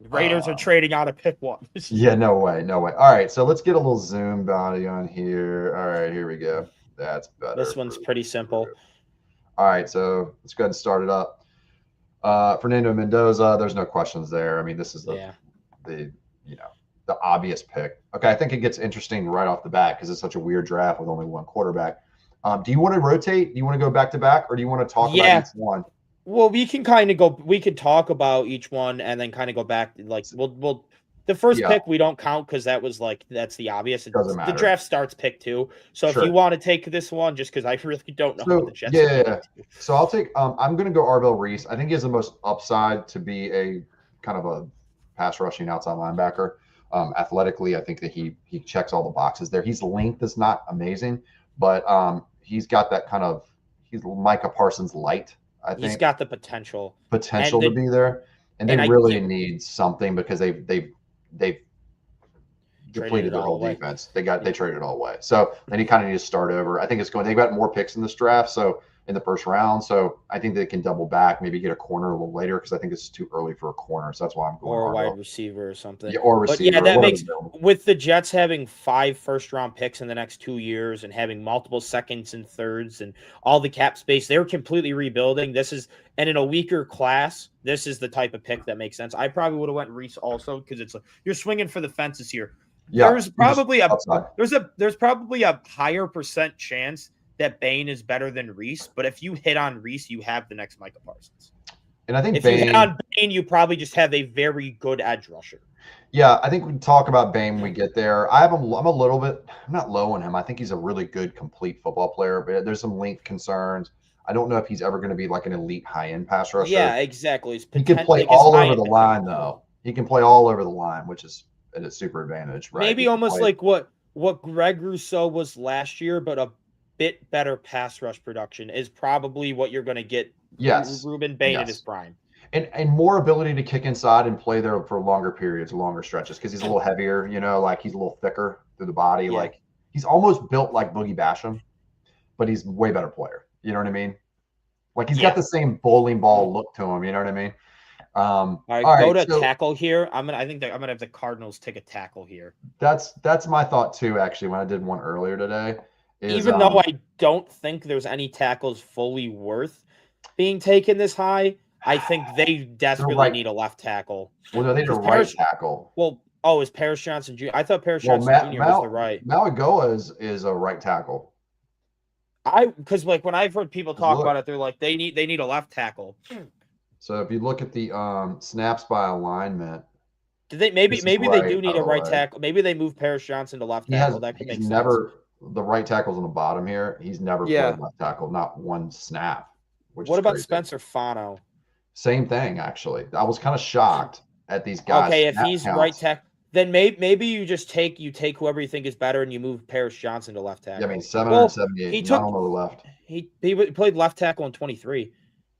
The Raiders are trading out of pick one. Yeah, no way. All right, so let's get a little zoom body on here. All right, here we go. That's better. This one's pretty simple. All right, so let's go ahead and start it up. Fernando Mendoza, there's no questions there. I mean, this is the obvious pick. Okay, I think it gets interesting right off the bat because it's such a weird draft with only one quarterback. Do you want to rotate? Do you want to go back to back, or do you want to talk about each one? Well, we can kind of go. We could talk about each one and then kind of go back. Like we'll the first pick we don't count because that's the obvious. Doesn't matter. The draft starts pick 2. So if you want to take this one, just because I really don't know what the Jets. Yeah. So I'll take. I'm going to go Arvell Reese. I think he has the most upside to be a kind of a pass rushing outside linebacker. Athletically, I think that he checks all the boxes there. His length is not amazing, but he's got that kind of he's Micah Parsons light. I think he's got the potential to be there, and they really need something because they've depleted their whole defense. They traded it all away, so then you kind of need to start over. I think they've got more picks in this draft, so in the first round, so I think they can double back, maybe get a corner a little later because I think it's too early for a corner. So that's why I'm going or a wide receiver or something. Yeah, or receiver. But yeah, that makes with the Jets having 5 first-round picks in the next 2 years and having multiple seconds and thirds and all the cap space, they're completely rebuilding. And in a weaker class, this is the type of pick that makes sense. I probably would have went Reese also because you're swinging for the fences here. Yeah, there's probably a higher percent chance that Bain is better than Reese, but if you hit on Reese, you have the next Micah Parsons. And I think if you hit on Bain, you probably just have a very good edge rusher. Yeah, I think we can talk about Bain when we get there. I'm not low on him. I think he's a really good, complete football player, but there's some length concerns. I don't know if he's ever going to be like an elite high-end pass rusher. Yeah, exactly. He can play all over the line, though. He can play all over the line, which is a super advantage, right? Maybe almost like what Greg Rousseau was last year, but a bit better pass rush production is probably what you're going to get. Yes, Ruben Bain in his prime, and more ability to kick inside and play there for longer periods, longer stretches, because he's a little heavier. Like he's a little thicker through the body. Yeah. Like he's almost built like Boogie Basham, but he's a way better player. You know what I mean? Like he's got the same bowling ball look to him. You know what I mean? All right, tackle here. I think I'm gonna have the Cardinals take a tackle here. That's my thought too. Actually, when I did one earlier today. Even though I don't think there's any tackles fully worth being taken this high, I think they desperately need a left tackle. Well, no, they need a right tackle. Well, is Paris Johnson Jr.? I thought Paris Johnson Jr. was the right. Malagoa is a right tackle. Because like when I've heard people talk about it, they're like they need a left tackle. So if you look at the snaps by alignment. Maybe they do need a right tackle. Maybe they move Paris Johnson to left tackle. That could make sense. The right tackle's on the bottom here. He's never played left tackle, not one snap. What about Spencer Fano? Same thing, actually. I was kind of shocked at these guys. Okay, if he's right tackle, then maybe you just take whoever you think is better and you move Paris Johnson to left tackle. Yeah, I mean 778. Not on the left. He played left tackle in 23.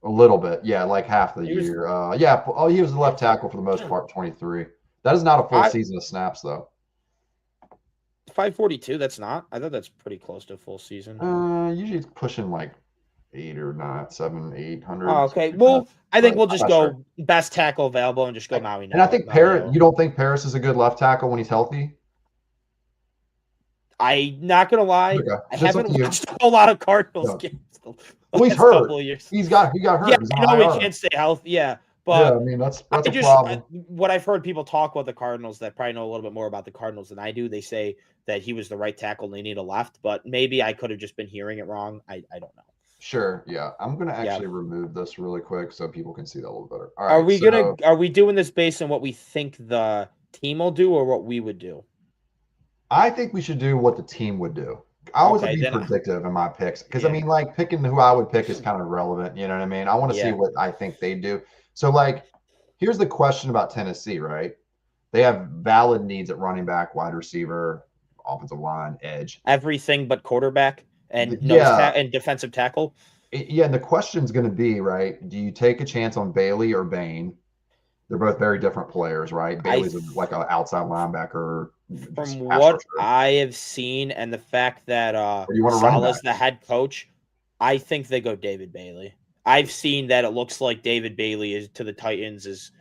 A little bit, yeah, like half the year. He was the left tackle for the most part. 23. That is not a full season of snaps, though. 542. That's not. I thought that's pretty close to a full season. Usually it's pushing like 800. Oh, okay. Well, I think we'll just go best tackle available and just go Maui. And I think Paris. You don't think Paris is a good left tackle when he's healthy? I'm not gonna lie. Okay. I haven't watched a whole lot of Cardinals games. Well, he's last hurt. couple of years. He got hurt. Yeah, He's I on know IR. he can't stay healthy. Yeah, Yeah, but I mean that's I a just problem. what I've heard people talk about the Cardinals that probably know a little bit more about the Cardinals than I do. They say that he was the right tackle and they need a left, but maybe I could have just been hearing it wrong. I don't know. Sure. Yeah, I'm gonna actually remove this really quick so people can see that a little better. All right. Are we doing this based on what we think the team will do or what we would do? I think we should do what the team would do. I always Okay, be then predictive in my picks because Yeah. I mean, like picking who I would pick is kind of irrelevant. You know what I mean? I want to see Yeah. what I think they do. So, like, here's the question about Tennessee, right? They have valid needs at running back, wide receiver, offensive line, edge. Everything but quarterback and Yeah. and defensive tackle. Yeah, and the question's going to be, right? Do you take a chance on Bailey or Bain? They're both very different players, right? Bailey's like an outside linebacker. From what I have seen and the fact that Salah's the head coach, I think they go David Bailey. I've seen that it looks like David Bailey is to the Titans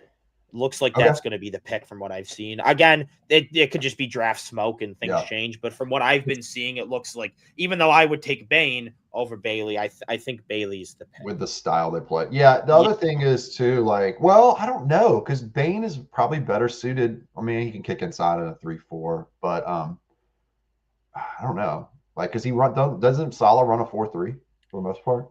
looks like that's going to be the pick from what I've seen. Again, it could just be draft smoke and things change, but from what I've been seeing, it looks like even though I would take Bain over Bailey, I think Bailey's the pick. With the style they play. Yeah, the other thing is too, like, well, I don't know, because Bain is probably better suited. I mean, he can kick inside of a 3-4, but I don't know. Like, because doesn't Salah run a 4-3 for the most part?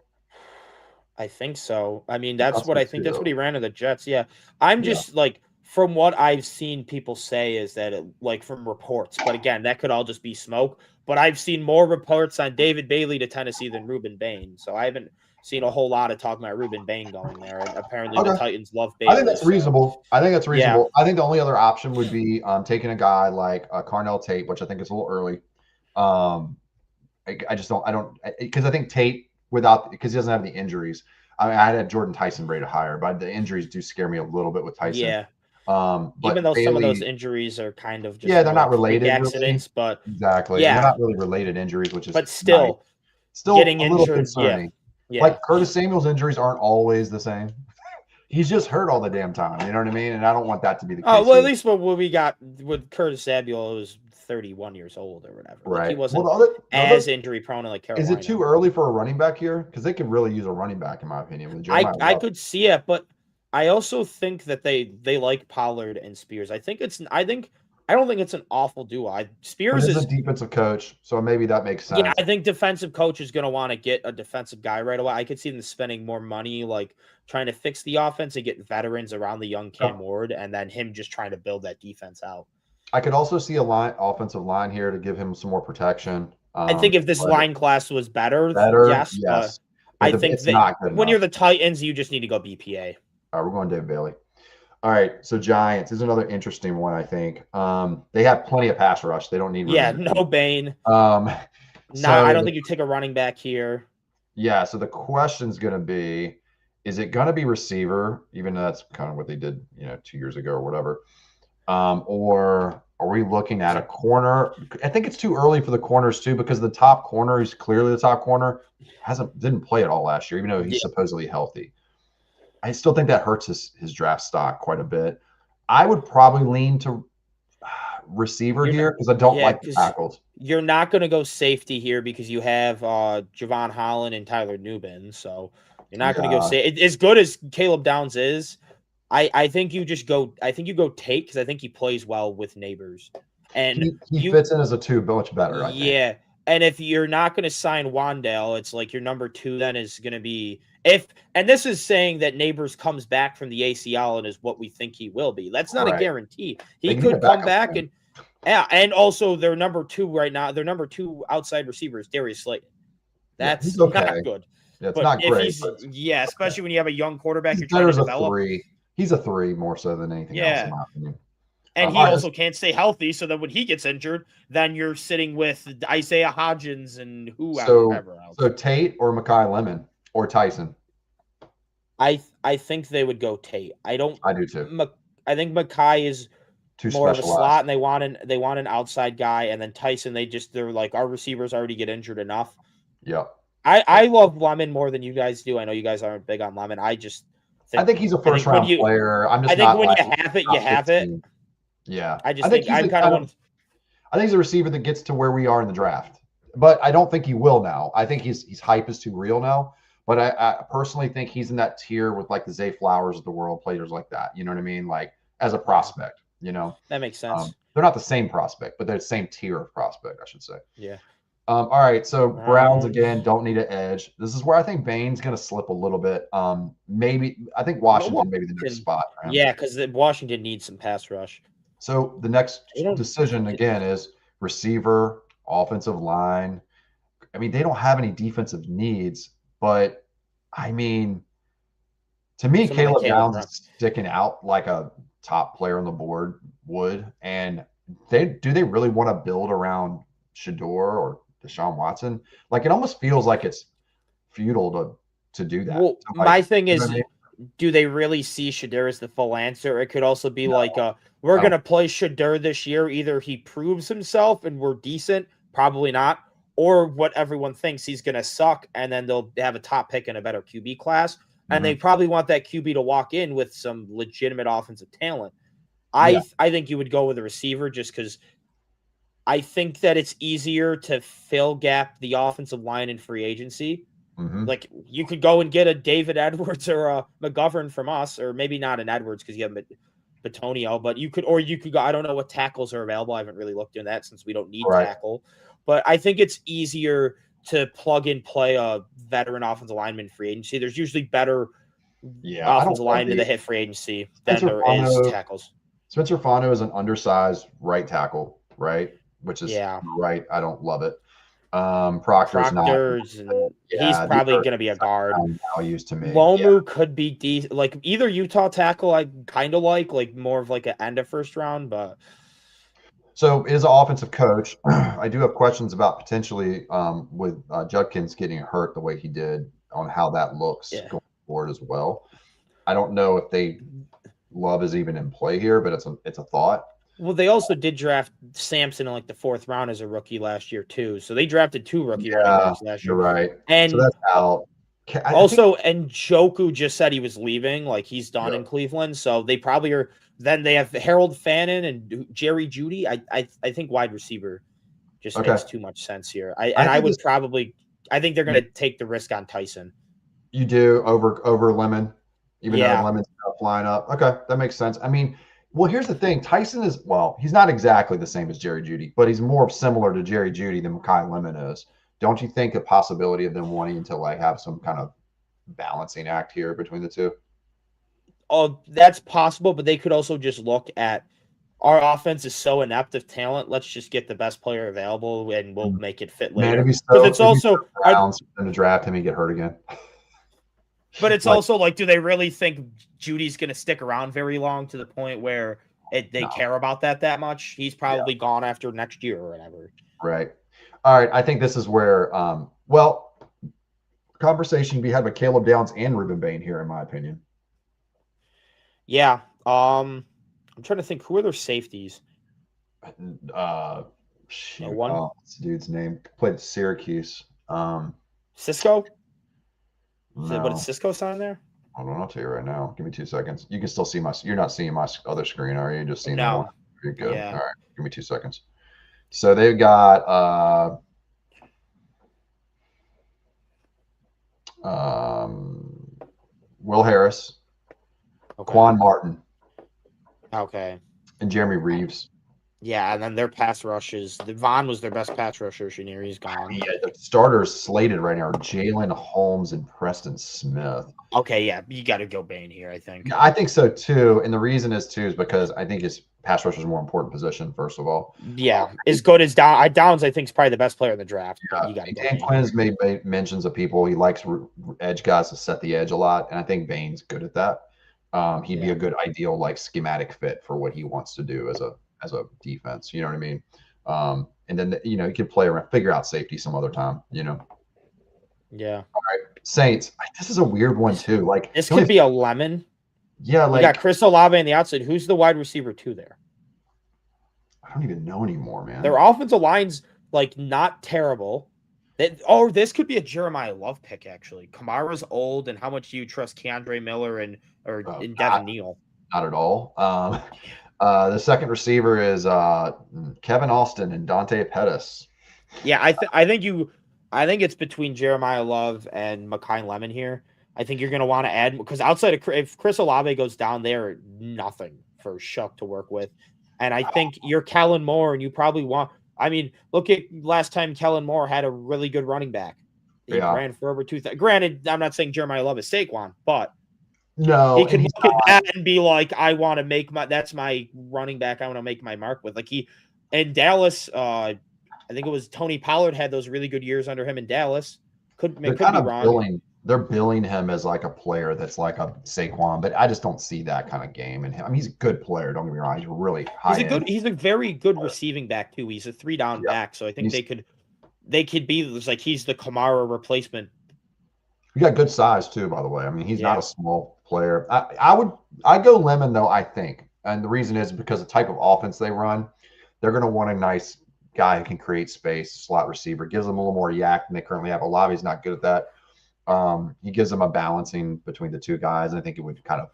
I think so. I mean, that's what I think. That's what he ran to the Jets. Yeah. I'm just like, from what I've seen people say is that like from reports, but again, that could all just be smoke. But I've seen more reports on David Bailey to Tennessee than Reuben Bain. So I haven't seen a whole lot of talk about Reuben Bain going there. And apparently the Titans love Bailey. I think that's reasonable. I think the only other option would be taking a guy like Carnell Tate, which I think is a little early. Because I think Tate, because he doesn't have the injuries. I mean, I'd have Jordan Tyson rated higher, but the injuries do scare me a little bit with Tyson. Yeah. But even though some of those injuries are kind of just they're not related accidents, really. but exactly, they're not really related injuries, which is still getting a little injured, concerning. Yeah. Like Curtis Samuel's injuries aren't always the same. He's just hurt all the damn time. You know what I mean? And I don't want that to be the case. Oh well, at least what we got with Curtis Samuel was 31 years old or whatever. Right. Like he wasn't as injury prone like Carolina. Is it too early for a running back here? Because they could really use a running back, in my opinion. With I could see it, but I also think that they like Pollard and Spears. I don't think it's an awful duo. Spears is a defensive coach, so maybe that makes sense. Yeah, I think defensive coach is going to want to get a defensive guy right away. I could see them spending more money, like trying to fix the offense and get veterans around the young Cam Ward, and then him just trying to build that defense out. I could also see offensive line here to give him some more protection. I think if this line class was better, yes. I think that when you're the Titans, you just need to go BPA. All right, we're going David Bailey. All right, so Giants is another interesting one, I think. They have plenty of pass rush. They don't need no Bain. I don't think you take a running back here. Yeah, so the question's going to be, is it going to be receiver, even though that's kind of what they did, 2 years ago or whatever, or are we looking at a corner? I think it's too early for the corners too, because the top corner, who's clearly the top corner, didn't play at all last year, even though he's supposedly healthy. I still think that hurts his draft stock quite a bit. I would probably lean to receiver here because I don't like the tackles. You're not going to go safety here because you have Javon Holland and Tyler Nubin. So you're not going to go safety. As good as Caleb Downs is, I think you just go. I think you go Tate because I think he plays well with Neighbors, and he fits in as a 2 much better. I think. And if you're not going to sign Wandale, it's like your number 2 then is going to be and this is saying that Neighbors comes back from the ACL and is what we think he will be. That's not a guarantee. He could come back and also their number 2 right now, their number 2 outside receiver is Darius Slayton. That's not good. Yeah, it's not great. Especially when you have a young quarterback you're trying to develop. He's a 3 more so than anything else, in my opinion. And he also can't stay healthy, so that when he gets injured, then you're sitting with Isaiah Hodgins and whoever else. So Tate or Mekhi Lemon or Tyson? I think they would go Tate. I do too. I think Mekhi is too more of a slot, and they want an outside guy, and then Tyson, they're like, our receivers already get injured enough. Yeah. I love Lemon more than you guys do. I know you guys aren't big on Lemon. I think he's a first round player. I think when you have it, you have it. Yeah. I think he's a receiver that gets to where we are in the draft. But I don't think he will now. I think his hype is too real now. But I personally think he's in that tier with like the Zay Flowers of the world, players like that. You know what I mean? Like as a prospect, That makes sense. they're not the same prospect, but they're the same tier of prospect, I should say. Yeah. All right, so Browns again don't need an edge. This is where I think Bain's going to slip a little bit. Maybe I think Washington maybe the next spot for him. Yeah, because Washington needs some pass rush. So the next decision again is receiver, offensive line. I mean, they don't have any defensive needs, but I mean, to me, Caleb Downs is sticking out like a top player on the board would. And do they really want to build around Shador or Deshaun Watson? Like it almost feels like it's futile to do that. Well, so, like, my thing is, do they really see Shador as the full answer? It could also be we're going to play Shador this year. Either he proves himself and we're decent, probably not, or what everyone thinks he's going to suck, and then they'll have a top pick in a better QB class. And they probably want that QB to walk in with some legitimate offensive talent. I think you would go with a receiver just because I think that it's easier to fill gap the offensive line in free agency. Like you could go and get a David Edwards or a McGovern from us, or maybe not an Edwards because you have Batonio, but you could go. I don't know what tackles are available. I haven't really looked into that since we don't need tackle. But I think it's easier to plug and play a veteran offensive lineman in free agency. There's usually better offensive linemen that hit free agency than there is tackles. Spencer Fano is an undersized right tackle, right? Which is right. I don't love it. Proctor's not. He's probably going to be a guard. Values to me. Lomu could be decent. Like either Utah tackle, I kind of like more of like an end of first round, but. So is an offensive coach. I do have questions about potentially with Judkins getting hurt the way he did on how that looks going forward as well. I don't know if Love is even in play here, but it's a thought. Well, they also did draft Sampson in like the 4th round as a rookie last year too. So they drafted 2 rookie running backs last year. You're right. And so that's out. And Njoku just said he was leaving, like he's done in Cleveland. So they probably are. Then they have Harold Fannin and Jerry Jeudy. I think wide receiver just makes too much sense here. I think they're going to take the risk on Tyson. You do over Lemon, even though Lemon's flying up. Okay, that makes sense. I mean, well, here's the thing. Tyson is he's not exactly the same as Jerry Jeudy, but he's more similar to Jerry Jeudy than Kai Lemon is. Don't you think a possibility of them wanting to like have some kind of balancing act here between the two? Oh, that's possible, but they could also just look at our offense is so inept of talent. Let's just get the best player available, and we'll make it fit later. Man, it's also Browns in the draft him and get hurt again. But it's also like, do they really think Judy's going to stick around very long to the point where they care about that much? He's probably gone after next year or whatever. Right. All right. I think this is where, conversation we had with Caleb Downs and Ruben Bain here, in my opinion. Yeah. I'm trying to think, who are their safeties? What's the dude's name? Played at Syracuse. Cisco? No. What is Cisco sign there? I don't know. I'll tell you right now. Give me 2 seconds. You can still see you're not seeing my other screen, are you? You're just seeing that one? You're good. Yeah. All right. Give me 2 seconds. So they've got Will Harris, Quan Martin, and Jeremy Reeves. Yeah, and then their pass rushes. Vaughn was their best pass rusher. He's gone. Yeah, the starters slated right now are Jalen Holmes and Preston Smith. Okay, yeah, you got to go Bain here, I think. Yeah, I think so too, and the reason is because I think his pass rusher is a more important position. First of all, yeah, as good as Downs, I think is probably the best player in the draft. Yeah, you got to go. Dan Quinn's made mentions of people he likes edge guys to set the edge a lot, and I think Bain's good at that. He'd be a good ideal like schematic fit for what he wants to do as a defense, you know what I mean? And then he could play around, figure out safety some other time, Yeah. All right, Saints. This is a weird one too. Like this could be a lemon. Yeah, like you got Chris Olave on the outside. Who's the wide receiver 2 there? I don't even know anymore, man. Their offensive line's like not terrible. This could be a Jeremiah Love pick actually. Kamara's old, and how much do you trust Keandre Miller and Devin Neal? Not at all. The second receiver is Kevin Austin and Dante Pettis. Yeah, I think you I think it's between Jeremiah Love and Mekhi Lemon here. I think you're going to want to add because outside of if Chris Olave goes down there, nothing for Shuck to work with. And I think you're Kellen Moore, and you probably want. I mean, look at last time Kellen Moore had a really good running back. He ran for over 2,000. Granted, I'm not saying Jeremiah Love is Saquon, but no, he could look at that and be like, I want to make that's my running back. I want to make my mark with. Like in Dallas, I think it was Tony Pollard had those really good years under him in Dallas. Could be wrong. They're billing him as like a player that's like a Saquon, but I just don't see that kind of game in him. I mean, he's a good player. Don't get me wrong. He's really high. He's a very good receiving back too. He's a 3-down back, so I think they could be like he's the Kamara replacement. He got good size too, by the way. I mean, he's not a small player. I go Lemon though. I think, and the reason is because the type of offense they run, they're going to want a nice guy who can create space, slot receiver, gives them a little more yak than they currently have. Olave's not good at that. He gives them a balancing between the two guys. And I think it would kind of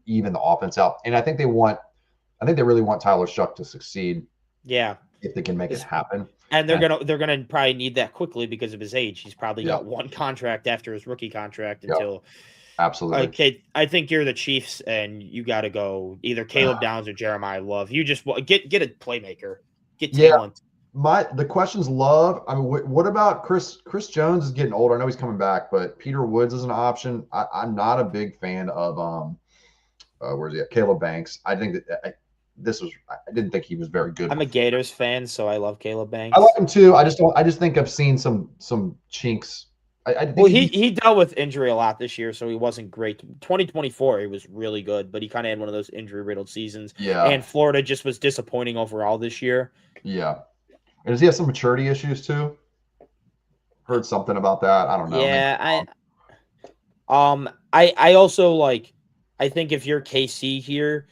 even the offense out. And I think they really want Tyler Shuck to succeed. Yeah. If they can make it happen. And they're gonna probably need that quickly because of his age. He's probably got one contract after his rookie contract until absolutely. Okay, I think you're the Chiefs and you gotta go either Caleb Downs or Jeremiah Love. You just get a playmaker, get talent. The question's Love. I mean, what about Chris Jones is getting older. I know he's coming back, but Peter Woods is an option. I'm not a big fan of where's he at? Caleb Banks. I think that I didn't think he was very good. I'm a Gators fan, so I love Caleb Banks. I like him too. I just think I've seen some chinks. I think he dealt with injury a lot this year, so he wasn't great. 2024, he was really good, but he kind of had one of those injury-riddled seasons. Yeah. And Florida just was disappointing overall this year. Yeah. And does he have some maturity issues too? Heard something about that. I don't know. Yeah, I also I think if you're KC here,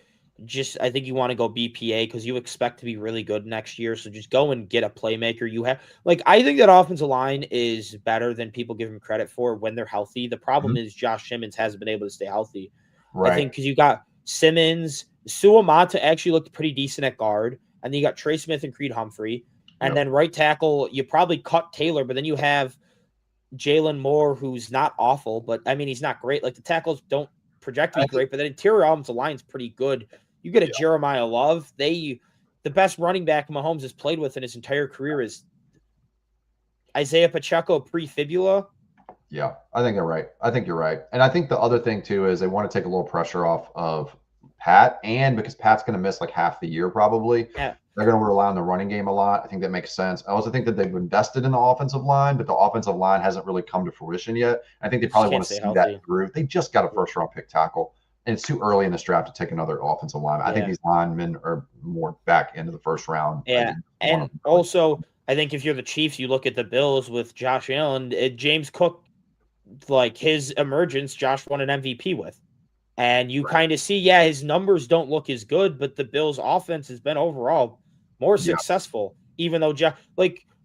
I think you want to go BPA because you expect to be really good next year. So just go and get a playmaker. You have I think that offensive line is better than people give him credit for when they're healthy. The problem is Josh Simmons hasn't been able to stay healthy. Right. I think because you got Simmons, Suamata actually looked pretty decent at guard, and then you got Trey Smith and Creed Humphrey. And then right tackle, you probably cut Taylor, but then you have Jalen Moore, who's not awful, but I mean, he's not great. Like the tackles don't project to be great, but the interior offensive line is pretty good. You get a Jeremiah Love. The best running back Mahomes has played with in his entire career is Isaiah Pacheco pre-fibula. Yeah, I think you're right. And I think the other thing too is they want to take a little pressure off of Pat, and because Pat's going to miss like half the year probably. Yeah. They're going to rely on the running game a lot. I think that makes sense. I also think that they've invested in the offensive line, but the offensive line hasn't really come to fruition yet. I think they probably want to see that through. They just got a first-round pick tackle, and it's too early in this draft to take another offensive lineman. I think these linemen are more back into the first round. Yeah, and also I think if you're the Chiefs, you look at the Bills with Josh Allen, James Cook, his emergence, Josh won an MVP with. And you kind of see, his numbers don't look as good, but the Bills' offense has been overall more successful, even though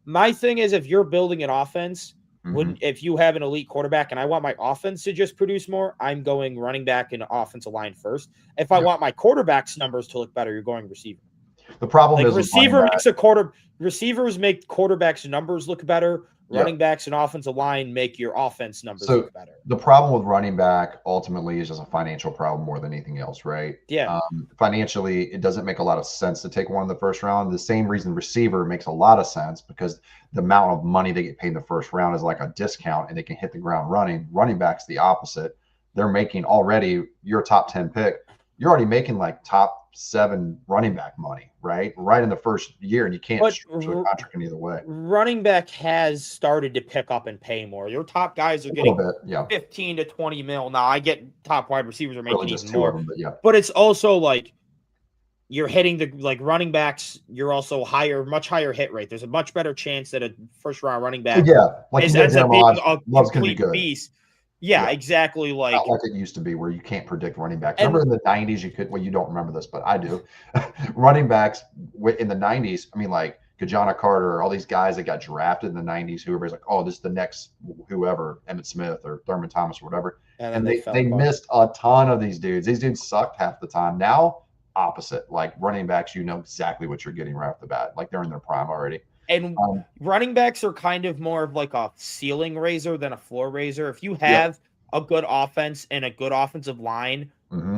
my thing is if you're building an offense, if you have an elite quarterback and I want my offense to just produce more, I'm going running back and offensive line first. If I want my quarterback's numbers to look better, you're going receiver. The problem is receivers make quarterbacks' numbers look better. Running backs and offensive line make your offense numbers look better. The problem with running back ultimately is just a financial problem more than anything else, right? Yeah. Financially, it doesn't make a lot of sense to take one in the first round. The same reason receiver makes a lot of sense because the amount of money they get paid in the first round is like a discount and they can hit the ground running. Running back's the opposite. They're making already your top 10 pick. You're already making like top 7 running back money, right in the first year, and you can't structure the contract in either way. Running back has started to pick up and pay more. Your top guys are getting 15 to 20 mil. Now I get top wide receivers are making even more, but it's also you're hitting the running backs. You're also much higher hit rate. There's a much better chance that a first round running back ends up being a complete beast. Yeah, exactly. Not like it used to be where you can't predict running backs. Remember in the 90s, you could, you don't remember this, but I do. Running backs in the 90s, I mean, like Kajana Carter, all these guys that got drafted in the 90s, who everybody's like, oh, this is the next whoever, Emmitt Smith or Thurman Thomas or whatever. And they missed a ton of these dudes. These dudes sucked half the time. Now, opposite. Like running backs, you know exactly what you're getting right off the bat. Like they're in their prime already. And running backs are kind of more of like a ceiling raiser than a floor raiser. If you have a good offense and a good offensive line,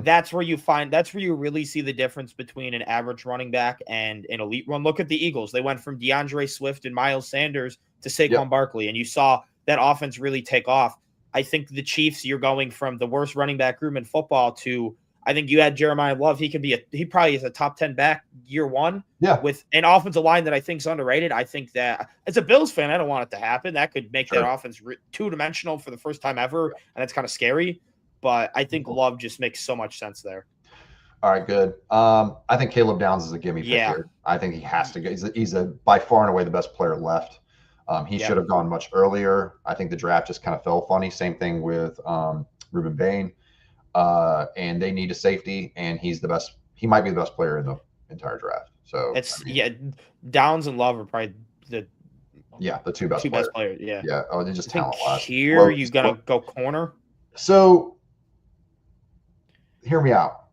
that's where you really see the difference between an average running back and an elite one. Look at the Eagles. They went from DeAndre Swift and Miles Sanders to Saquon Barkley, and you saw that offense really take off. I think the Chiefs, you're going from the worst running back room in football to, I think you had Jeremiah Love. He probably is a top 10 back year one. Yeah. With an offensive line that I think is underrated. I think that as a Bills fan, I don't want it to happen. That could make that offense two-dimensional for the first time ever, and it's kind of scary. But I think Love just makes so much sense there. All right, good. I think Caleb Downs is a gimme pick here. I think he has to go. He's a by far and away the best player left. He should have gone much earlier. I think the draft just kind of fell funny. Same thing with Ruben Bain. And they need a safety, and he's the best. He might be the best player in the entire draft. So Downs and Love are probably the two best players. Yeah. Yeah. Oh, they're just talent wise. Here you gotta go corner. So hear me out.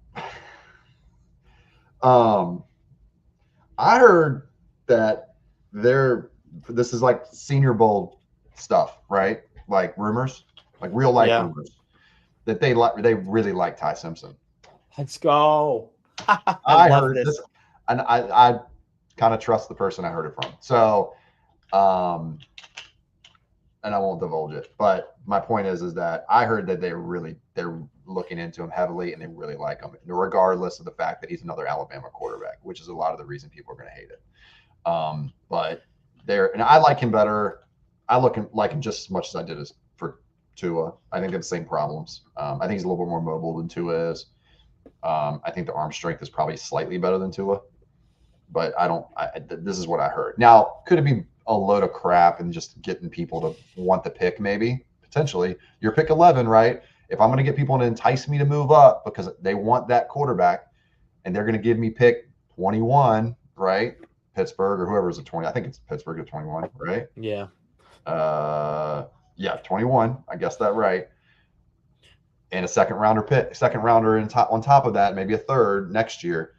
I heard that this is like Senior Bowl stuff, right? Like rumors, like real life rumors, that they really like Ty Simpson. Let's go. I heard this, and I kind of trust the person I heard it from. So, and I won't divulge it, but my point is that I heard that they're looking into him heavily, and they really like him, regardless of the fact that he's another Alabama quarterback, which is a lot of the reason people are going to hate it. But and I like him better. I like him just as much as I did for Tua. I think they have the same problems. I think he's a little bit more mobile than Tua is. I think the arm strength is probably slightly better than Tua, but this is what I heard. Now, could it be a load of crap and just getting people to want the pick? Maybe, potentially. You're pick 11, right? If I'm going to get people to entice me to move up because they want that quarterback, and they're going to give me pick 21, right? Pittsburgh or whoever's at 20. I think it's Pittsburgh at 21, right? Yeah. 21. I guess that right. And a second rounder on top of that, maybe a third next year.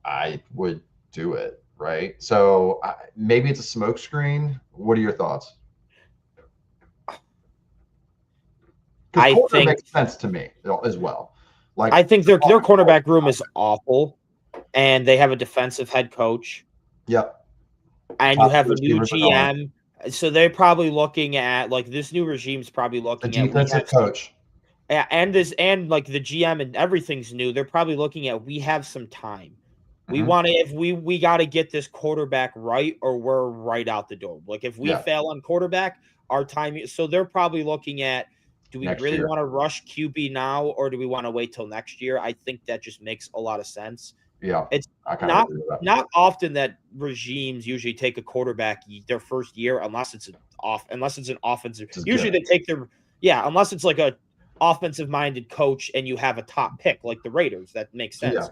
I would do it, right? So maybe it's a smokescreen. What are your thoughts? I think makes sense to me as well. Like I think their cornerback room is awful, and they have a defensive head coach. Yep. And you have a new GM, so they're probably looking at this new regime's probably looking at defensive coach. Yeah, and the GM and everything's new. They're probably looking at we have some time. We want to we got to get this quarterback right, or we're right out the door. Like if we fail on quarterback, our time. So they're probably looking at. Do we really want to rush QB now, or do we want to wait till next year? I think that just makes a lot of sense. Yeah, it's not often that regimes usually take a quarterback their first year, unless it's an offensive. Usually they take unless it's like a offensive minded coach and you have a top pick like the Raiders. That makes sense. Yeah.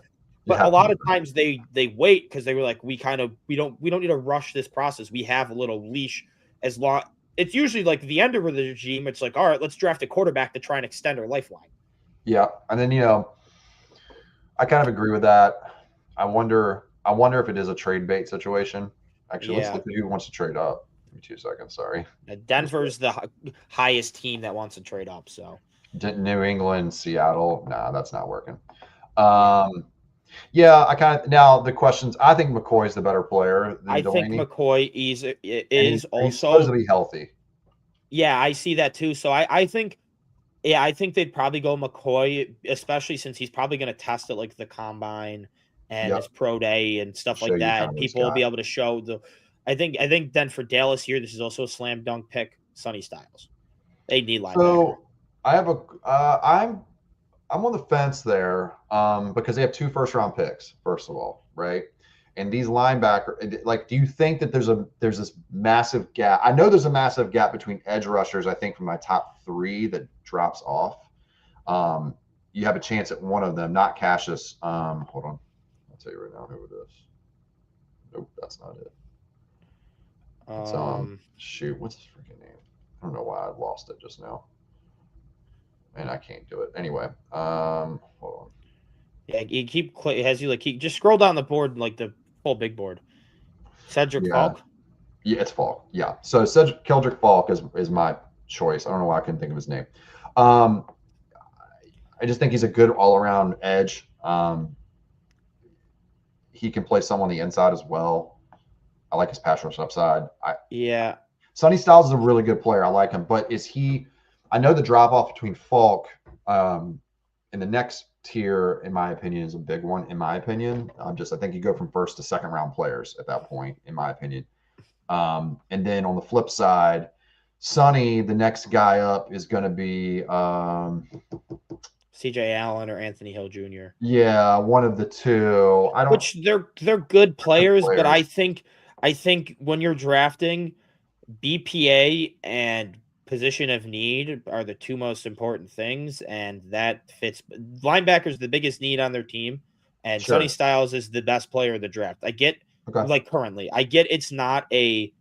But a lot of times they wait because they were like, we don't need to rush this process. We have a little leash as long. It's usually like the end of the regime. It's like, all right, let's draft a quarterback to try and extend our lifeline. Yeah, and then I kind of agree with that. I wonder if it is a trade bait situation. Actually, let's look at who wants to trade up. Give me 2 seconds. Sorry. Denver's the highest team that wants to trade up. So New England, Seattle. Nah, that's not working. Now the questions. I think McCoy's the better player than Delaney. Think McCoy is also he's supposed to be healthy. Yeah, I see that too. So I think they'd probably go McCoy, especially since he's probably going to test it like the combine and his pro day and stuff like that. And people will be able to show I think then for Dallas here, this is also a slam dunk pick, Sonny Styles. They need linebacker. So I have I'm on the fence there because they have 2 first-round picks, first of all, right? And these linebacker, do you think that there's this massive gap? I know there's a massive gap between edge rushers, I think, from my top 3 that drops off. You have a chance at one of them, not Cassius. Hold on. I'll tell you right now who it is. Nope, that's not it. Shoot, what's his freaking name? I don't know why I lost it just now. And I can't do it. Anyway, hold on. Yeah, you just scroll down the board, like the full big board. Cedric Falk. Yeah, it's Falk. Yeah. So Cedric Keldrick Falk is my choice. I don't know why I couldn't think of his name. I just think he's a good all around edge. He can play some on the inside as well. I like his pass rush upside. Yeah. Sonny Styles is a really good player. I like him, but is he? I know the drop off between Falk in the next tier, in my opinion, is a big one. In my opinion, I think you go from first to second round players at that point, in my opinion. And then on the flip side, Sonny, the next guy up is going to be CJ Allen or Anthony Hill Jr. Yeah, one of the two. I don't. Which they're good players, but I players. think when you're drafting, BPA and position of need are the two most important things, and that fits. Linebacker's the biggest need on their team, and Sure. Sonny Styles is the best player of the draft. I get Okay. currently, I get it's not a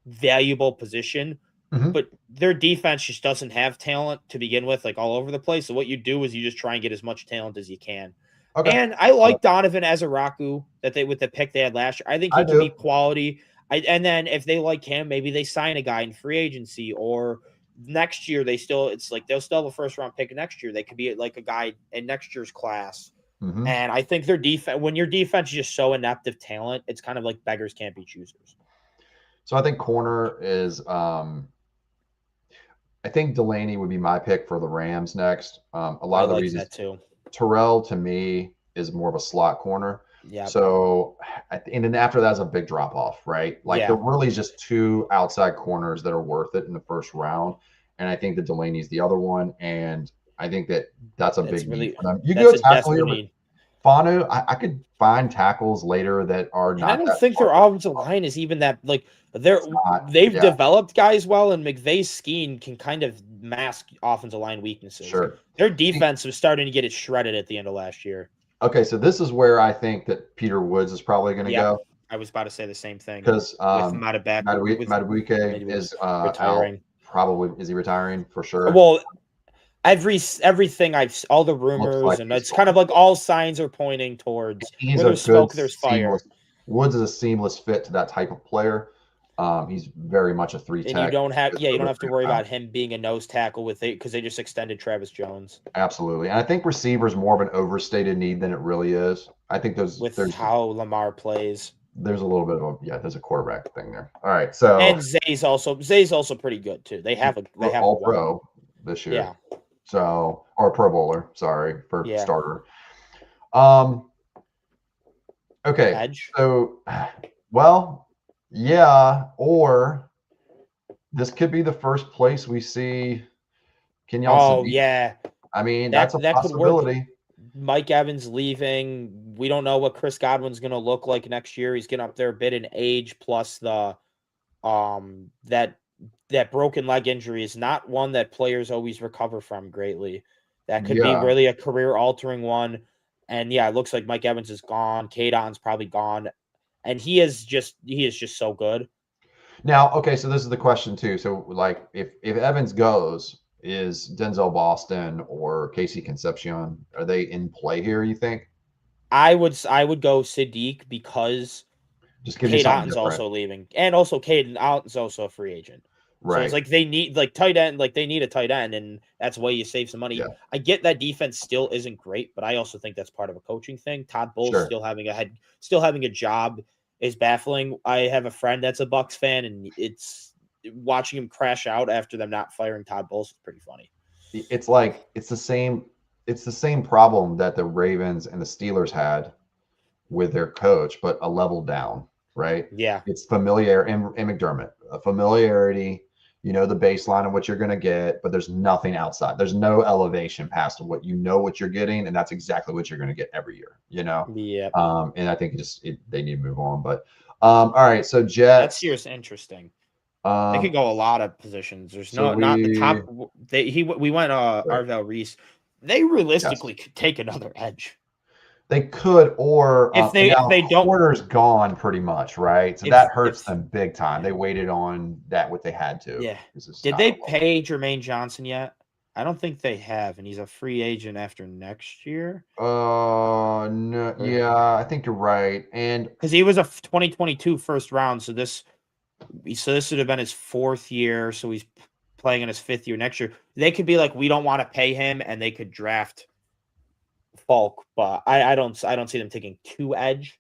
valuable position, Mhm. but their defense just doesn't have talent to begin with, like all over the place. So what you do is you just try and get as much talent as you can. Okay. And I like Donovan Azaraku that they with the pick they had last year. I think he can be quality. And then if they like him, maybe they sign a guy in free agency, or next year they'll still have a first round pick next year. They could be like a guy in next year's class. Mhm. And I think their defense, when your defense is just so inept of talent, it's kind of like beggars can't be choosers. So I think corner is I think Delaney would be my pick for the Rams next. A lot of the like reasons that too. Terrell to me is more of a slot corner. Yeah. So and then after that's a big drop off, right? Like Yeah. there really is just two outside corners that are worth it in the first round, and I think that Delaney's the other one, and I think that's a big need for them. You go tackle here with Fanu. I could find tackles later that are not. I don't think their offensive line is even that like they've developed guys well, and McVay's scheme can kind of mask offensive line weaknesses. Sure. Their defense was starting to get it shredded at the end of last year. Okay, so this is where I think that Peter Woods is probably going to go. I was about to say the same thing because Madubuike is retiring. Out. Probably is he retiring for sure? Well, everything all the rumors, and it's kind of like all signs are pointing towards he's where there's smoke, there's fire. Woods is a seamless fit to that type of player. He's very much a 3-tech. And you don't have to worry about him being a nose tackle with it because they just extended Travis Jones. Absolutely, and I think receiver is more of an overstated need than it really is. I think there's how Lamar plays. There's a little bit of there's a quarterback thing there. All right, so and Zay's also pretty good too. They have all pro this year. Yeah. So or Pro Bowler, sorry for starter. Okay. Edge. So, well, yeah, or this could be the first place we see Kenyon. Oh, yeah. I mean, that's a possibility. Could work. Mike Evans leaving. We don't know what Chris Godwin's going to look like next year. He's getting up there a bit in age, plus the that broken leg injury is not one that players always recover from greatly. That could be really a career-altering one. And yeah, it looks like Mike Evans is gone. Kadon's probably gone, and he is just so good. Now, okay, so this is the question too. So, like, if Evans goes, is Denzel Boston or Casey Concepcion, are they in play here? You think? I would go Sadiq because just Cade Otton's also leaving, and also Cade Otton's also a free agent. Right. So it's like they need tight end, they need a tight end, and that's why you save some money. Yeah. I get that defense still isn't great, but I also think that's part of a coaching thing. Todd Bowles still having a job is baffling. I have a friend that's a Bucs fan, and it's watching him crash out after them not firing Todd Bowles is pretty funny. It's like it's the same problem that the Ravens and the Steelers had with their coach, but a level down, right? Yeah. It's familiar and McDermott, a familiarity. You know the baseline of what you're going to get, but there's nothing outside. There's no elevation past what you're getting, and that's exactly what you're going to get every year. You know. Yeah. And I think they need to move on. But all right, so Jets. That's year's interesting. They could go a lot of positions. There's not the top. We went Arvell Reese. They realistically could take another edge. They could, or if they don't, Porter's gone pretty much, right? So that hurts them big time. They waited on that what they had to. Yeah. Did they pay Jermaine Johnson yet? I don't think they have, and he's a free agent after next year. No, yeah, I think you're right, and because he was a 2022 first round, so this So this would have been his 4th year. So he's playing in his 5th year next year. They could be like, we don't want to pay him, and they could draft Falk. But I don't see them taking 2 edge.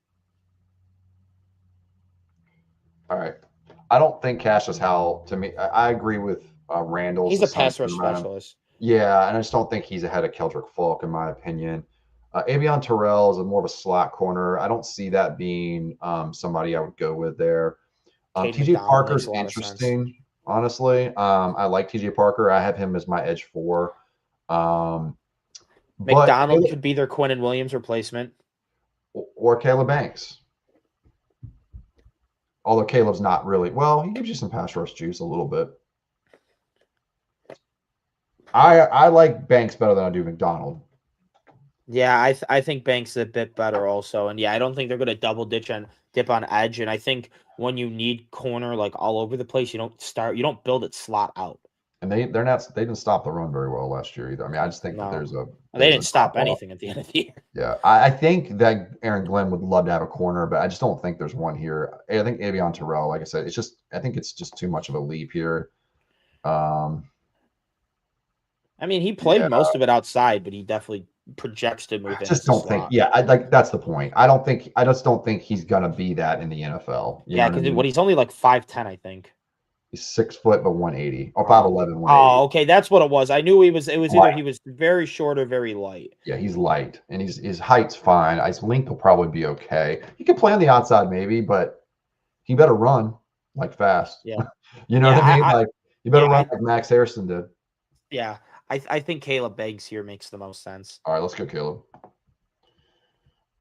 All right. I don't think Cassius Howell, to me, I agree with Randall. He's a pass rush specialist. Yeah, and I just don't think he's ahead of Keldrick Falk, in my opinion. Avion Terrell is more of a slot corner. I don't see that being somebody I would go with there. TJ Parker's interesting, honestly. I like TJ Parker. I have him as my edge 4. McDonald could be their Quinnen Williams replacement. Or Caleb Banks. Although Caleb's not really, well, he gives you some pass rush juice a little bit. I like Banks better than I do McDonald. Yeah, I think Banks is a bit better also. And yeah, I don't think they're going to double dip on edge. And I think when you need corner like all over the place, you don't build it slot out. And they didn't stop the run very well last year either. I mean, I just think that they didn't stop anything at the end of the year. Yeah, I think that Aaron Glenn would love to have a corner, but I just don't think there's one here. I think Avion Terrell, like I said, I think it's just too much of a leap here. I mean, he played most of it outside, but he definitely projects to move. I just don't think. Yeah, that's the point. I just don't think he's gonna be that in the NFL. Yeah, because he's only like 5'10", I think. He's 6 foot but 180 or 5'11", 180. Oh, okay, that's what it was. I knew it was either he was very short or very light. Yeah, he's light, and his height's fine. His length will probably be okay. He can play on the outside maybe, but he better run like fast. Yeah, you know what I mean. Like you better run like Max Harrison did. Yeah, I think Caleb Banks here makes the most sense. All right, let's go, Caleb.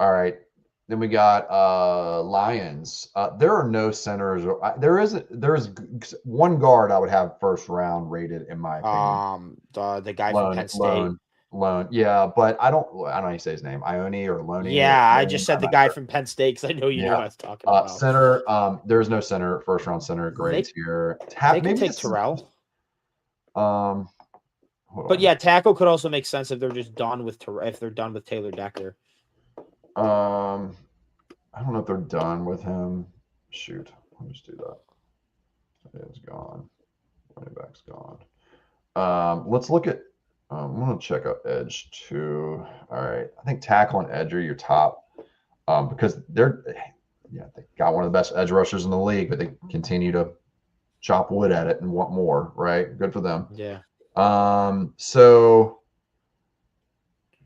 All right. Then we got Lions. There are no centers. There is one guard I would have first round rated in my opinion. The guy from Penn State. Lone. Yeah, but I don't know how you say his name. Ione or Loney. Yeah, I just said the guy from Penn State because I know you know what I was talking about. Center. There's no center. First round center grades here. They can take Terrell. But yeah, tackle could also make sense if they're just done with Taylor Decker. I don't know if they're done with him. Shoot, let me just do that. It's gone. Running back's gone. Let's look at. I'm gonna check out edge too. All right, I think tackle and edge are your top because they got one of the best edge rushers in the league, but they continue to chop wood at it and want more. Right, good for them. Yeah. So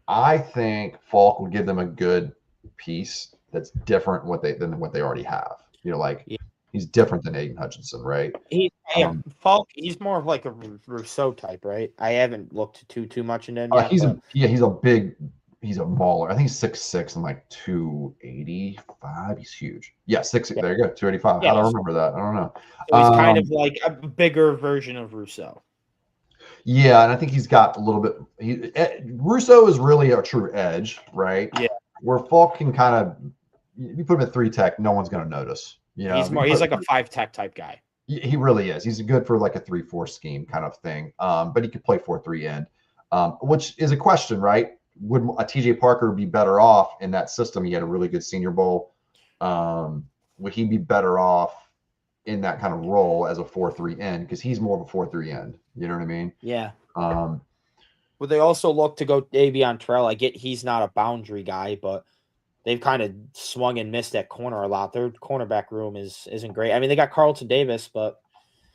I think Falk will give them a good piece that's different than what they already have. You know, like he's different than Aiden Hutchinson, right? Falk. He's more of like a Rousseau type, right? I haven't looked too much into him. He's a mauler. I think he's 6'6" and like 285. He's huge. Yeah, 6'6". Yeah. There you go, 285. Yeah, I don't remember that. I don't know. He's kind of like a bigger version of Rousseau. Yeah, and I think he's got a little bit. Rousseau is really a true edge, right? Yeah. Where Falk can kind of, you put him at 3 tech, no one's going to notice. You know, he's like a 5 tech type guy. He really is. He's good for like a 3-4 scheme kind of thing. But he could play 4-3 end, which is a question, right? Would a TJ Parker be better off in that system? He had a really good Senior Bowl. Would he be better off in that kind of role as a 4-3 end? Because he's more of a 4-3 end. You know what I mean? Yeah. Well, they also look to go Avion Terrell. I get he's not a boundary guy, but they've kind of swung and missed at corner a lot. Their cornerback room isn't great. I mean, they got Carlton Davis, but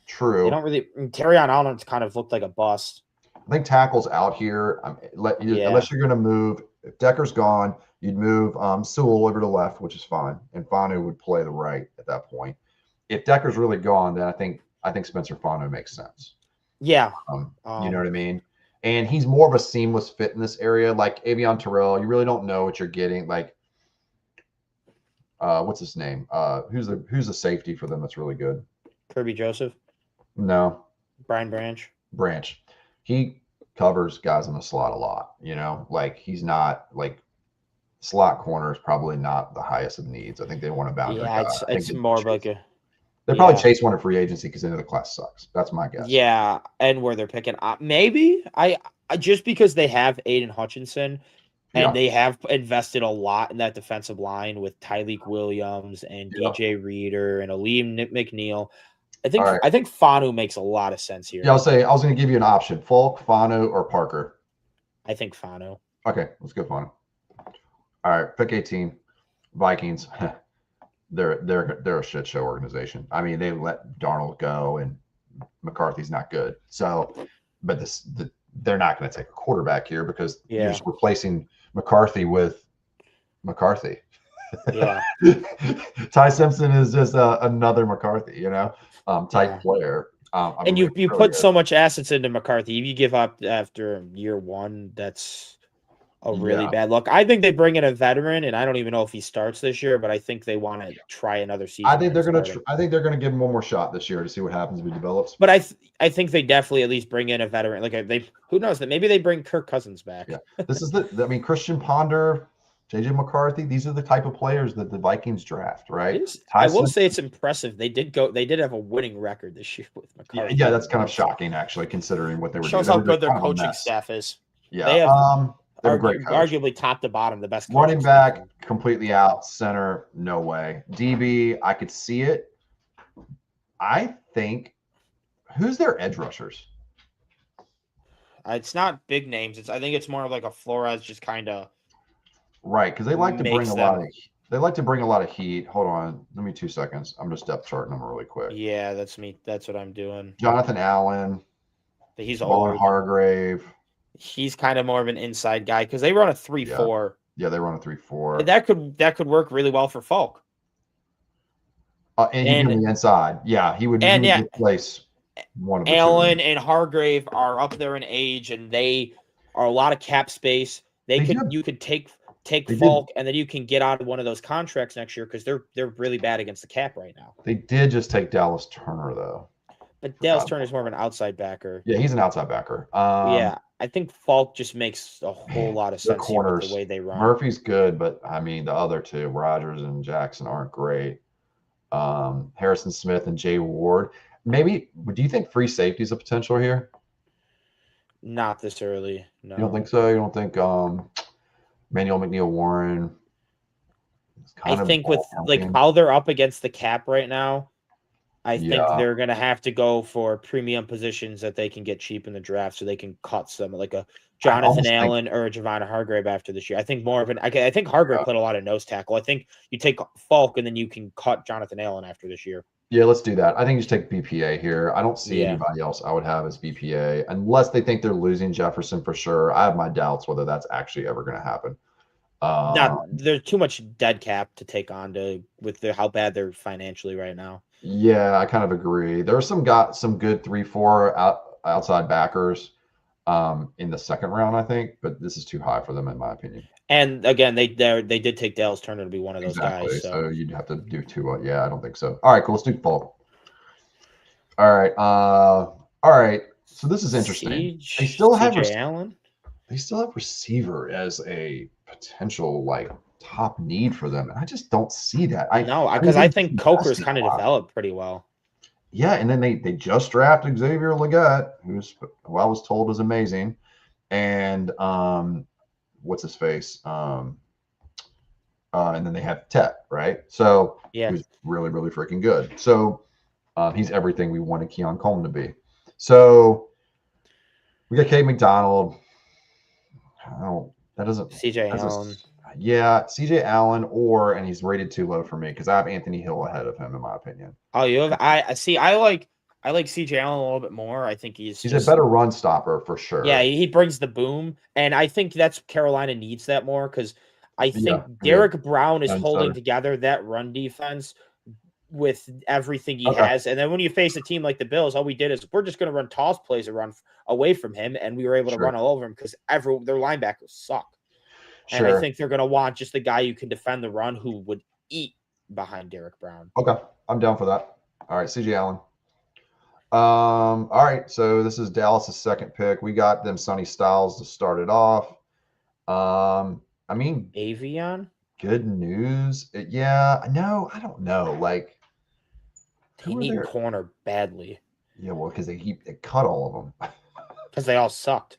true. They don't really. Terrion Allen's kind of looked like a bust. I think tackle's out here. Unless you're going to move. If Decker's gone, you'd move Sewell over to the left, which is fine, and Fanu would play the right at that point. If Decker's really gone, then I think Spencer Fanu makes sense. Yeah. You know what I mean? And he's more of a seamless fit in this area. Like Avion Terrell, you really don't know what you're getting. Like, what's his name? Who's the safety for them that's really good? Kirby Joseph? No. Brian Branch? Branch. He covers guys in the slot a lot, you know? Like, he's not, like, slot corner is probably not the highest of needs. I think they want to boundary guy. It's more of like a... They probably chase one in free agency because the class sucks. That's my guess. Yeah, and where they're picking up, maybe I just because they have Aiden Hutchinson, And they have invested a lot in that defensive line with Tyleek Williams and DJ Reader and Aleem McNeil. I think Fanu makes a lot of sense here. Yeah, I was going to give you an option: Folk, Fanu, or Parker. I think Fanu. Okay, let's go Fanu. All right, pick 18. Vikings. They're a shit show organization. I mean, they let Darnold go, and McCarthy's not good. So, but they're not going to take a quarterback here because you're just replacing McCarthy with McCarthy. Yeah. Ty Simpson is just another McCarthy, type player. And you put so much assets into McCarthy. If you give up after year one, that's a really bad look. I think they bring in a veteran, and I don't even know if he starts this year, but I think they want to try another season. I think they're gonna give him one more shot this year to see what happens if he develops. But I think they definitely at least bring in a veteran. Like who knows that maybe they bring Kirk Cousins back. Yeah, this is Christian Ponder, JJ McCarthy. These are the type of players that the Vikings draft, right? I will say it's impressive. They did have a winning record this year with McCarthy. Yeah, that's kind of shocking actually, considering what they were doing. Shows how good their coaching staff is. Yeah, they have arguably top to bottom the best. Running back completely out, center no way. DB, I could see it. I think who's their edge rushers? It's not big names. I think it's more of like a Flores, just kind of right, because they like to bring a lot of. They like to bring a lot of heat. Hold on, give me 2 seconds. I'm just depth charting them really quick. Yeah, that's me. That's what I'm doing. Jonathan Allen. He's old. Hargrave. He's kind of more of an inside guy because they run a 3-4. Yeah, they run a 3-4. That could work really well for Falk. And he can be inside. Yeah, he would replace one of the Allen and Hargrave are up there in age, and they are a lot of cap space. You could take Falk, and then you can get out of one of those contracts next year because they're really bad against the cap right now. They did just take Dallas Turner though. But Dallas Turner is more of an outside backer. Yeah, he's an outside backer. I think Falk just makes a whole lot of sense with the way they run. Murphy's good, but I mean the other two, Rodgers and Jackson, aren't great. Harrison Smith and Jay Ward. Maybe. Do you think free safety is a potential here? Not this early. No. You don't think so? You don't think Manuel McNeil Warren? I think with how they're up against the cap right now, I think they're going to have to go for premium positions that they can get cheap in the draft so they can cut some, like a Jonathan Allen or a Javon Hargrave after this year. I think more of an – I think Hargrave played a lot of nose tackle. I think you take Falk and then you can cut Jonathan Allen after this year. Yeah, let's do that. I think you should take BPA here. I don't see anybody else I would have as BPA unless they think they're losing Jefferson for sure. I have my doubts whether that's actually ever going to happen. There's too much dead cap to take on with how bad they're financially right now. Yeah, I kind of agree. There are some good 3-4 outside backers in the second round, I think, but this is too high for them in my opinion. And again, they did take Dallas Turner to be one of those guys. So you'd have to do two. I don't think so. All right, cool. Let's do Falk. All right. So this is interesting. They still have Allen. They still have receiver as a potential top need for them, and I just don't see that. Because I think Coker's kind of developed pretty well. Yeah, and then they just drafted Xavier Legette, who I was told is amazing, and what's his face, and then they have Tet, right? So who's really really freaking good. So he's everything we wanted Keon Coleman to be. So we got Cade McDonald. That doesn't CJ Allen. CJ Allen, and he's rated too low for me because I have Anthony Hill ahead of him in my opinion. Oh, you have I like CJ Allen a little bit more. I think he's a better run stopper for sure. Yeah, he brings the boom, and I think that's Carolina needs that more because I think Derek Brown is holding together that run defense with everything he has. And then when you face a team like the Bills, all we did is we're just going to run toss plays and run away from him, and we were able to run all over him because their linebackers suck. And I think they're going to want just the guy who can defend the run who would eat behind Derek Brown. Okay, I'm down for that. All right, CJ Allen. All right, so this is Dallas' second pick. We got them Sonny Styles to start it off. I mean, Avion. Good news. I don't know. They need a corner badly. Yeah, well, because they cut all of them. Because they all sucked.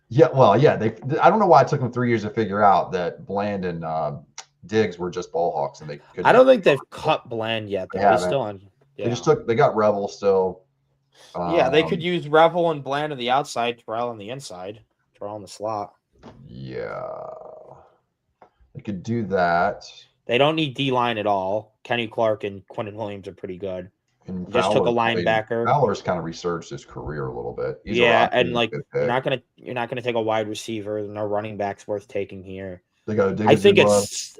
Yeah, well, yeah. I don't know why it took them 3 years to figure out that Bland and Diggs were just ball hawks, and they couldn't. I don't think they've cut Bland yet. They Though. He's haven't. still on. They Yeah. just they got Revel still. Yeah, they could use Revel and Bland on the outside, Terrell on the inside, Terrell in the slot. Yeah, they could do that. They don't need D-line at all. Kenny Clark and Quentin Williams are pretty good. And Just took a linebacker. Fowler's kind of resurged his career a little bit. He's and like you're not gonna take a wide receiver. No running backs worth taking here. They got I think it's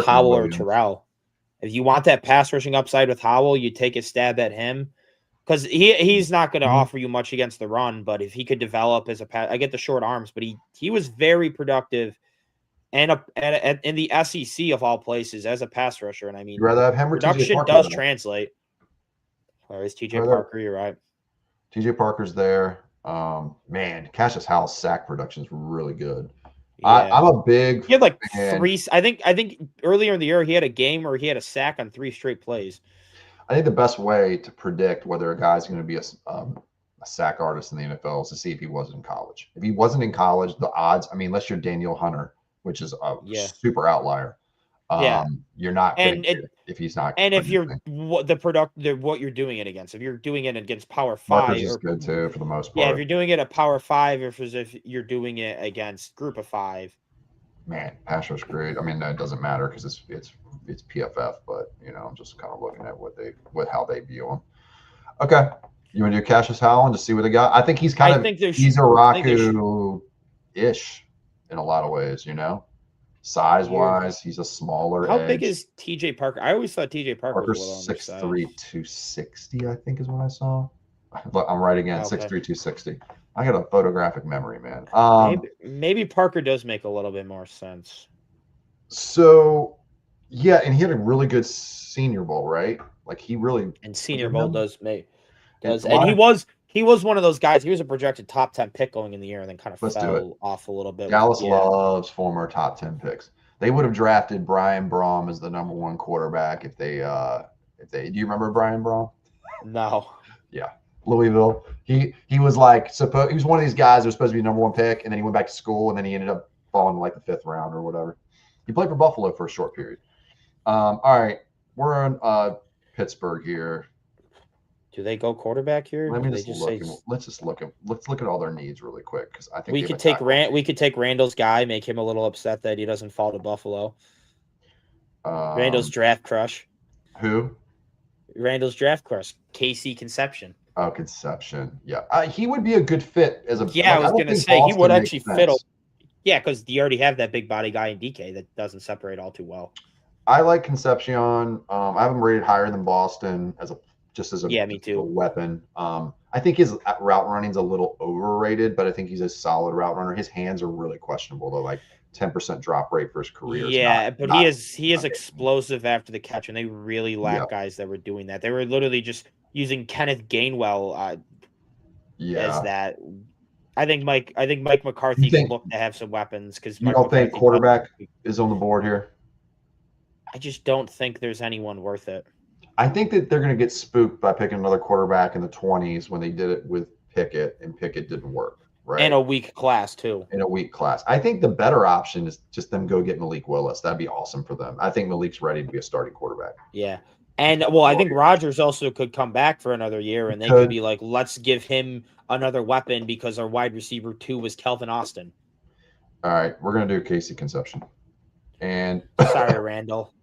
Howell or Terrell. If you want that pass rushing upside with Howell, you take a stab at him because he's not going to offer you much against the run. But if he could develop as a pass, I get the short arms, but he was very productive and in the SEC of all places as a pass rusher. And I mean, you'd rather have him or production does translate. Or is TJ Parker? You're right. TJ Parker's there. Man, Cassius Howell's sack production is really good. Yeah. I'm a big. He had like three. I think earlier in the year he had a game where he had a sack on 3 straight plays. I think the best way to predict whether a guy's going to be a sack artist in the NFL is to see if he wasn't in college. If he wasn't in college, the odds. I mean, unless you're Daniel Hunter, which is a super outlier. You're not going to if he's not. And if you're what you're doing it against, if you're doing it against Power 5, Marcus is good too for the most part. Yeah, if you're doing it at Power 5, or if you're doing it against Group of 5. Man, pass rush grade. I mean, that doesn't matter because it's PFF, but I'm just kind of looking at how they view him. Okay, you want to do Cassius Howell and to see what they got? I think he's he's a Raku-ish in a lot of ways, Size-wise, he's a smaller How edge. big is TJ Parker? I always thought TJ Parker Parker's was 6'3", 260, I think is what I saw. Look, I'm right again, Okay. 6'3", 260. I got a photographic memory, man. Maybe Parker does make a little bit more sense. So, yeah, and he had a really good Senior Bowl, right? Like he really and Senior Bowl does, and he was one of those guys. He was a projected top 10 pick going in the year, and then kind of fell off a little bit. Dallas loves former top 10 picks. They would have drafted Brian Braum as the number 1 quarterback if they. Do you remember Brian Braum? No. Yeah, Louisville. He was like he was one of these guys that was supposed to be number 1 pick, and then he went back to school, and then he ended up falling to like the 5th round or whatever. He played for Buffalo for a short period. All right, we're in Pittsburgh here. Do they go quarterback here? Let's look at all their needs really quick because I think we could take Randall's guy, make him a little upset that he doesn't fall to Buffalo. Randall's draft crush. Who? Randall's draft crush, Casey Conception. Oh, Conception. Yeah, he would be a good fit as a. Yeah, I was gonna say he would actually fit. Yeah, because you already have that big body guy in DK that doesn't separate all too well. I like Concepcion. I have him rated higher than Boston as a me too. Weapon. I think his route running's a little overrated, but I think he's a solid route runner. His hands are really questionable though, like 10% drop rate for his career. Yeah, but he is explosive after the catch, and they really lack guys that were doing that. They were literally just using Kenneth Gainwell as that. I think Mike McCarthy can look to have some weapons because you don't think quarterback is on the board here. I just don't think there's anyone worth it. I think that they're going to get spooked by picking another quarterback in the 20s when they did it with Pickett, and Pickett didn't work, right? And a weak class, too. In a weak class. I think the better option is just them go get Malik Willis. That'd be awesome for them. I think Malik's ready to be a starting quarterback. Yeah. And, I think Rodgers also could come back for another year, and they could be like, let's give him another weapon because our wide receiver 2 was Kelvin Austin. All right. We're going to do Casey Conception. And sorry, Randall.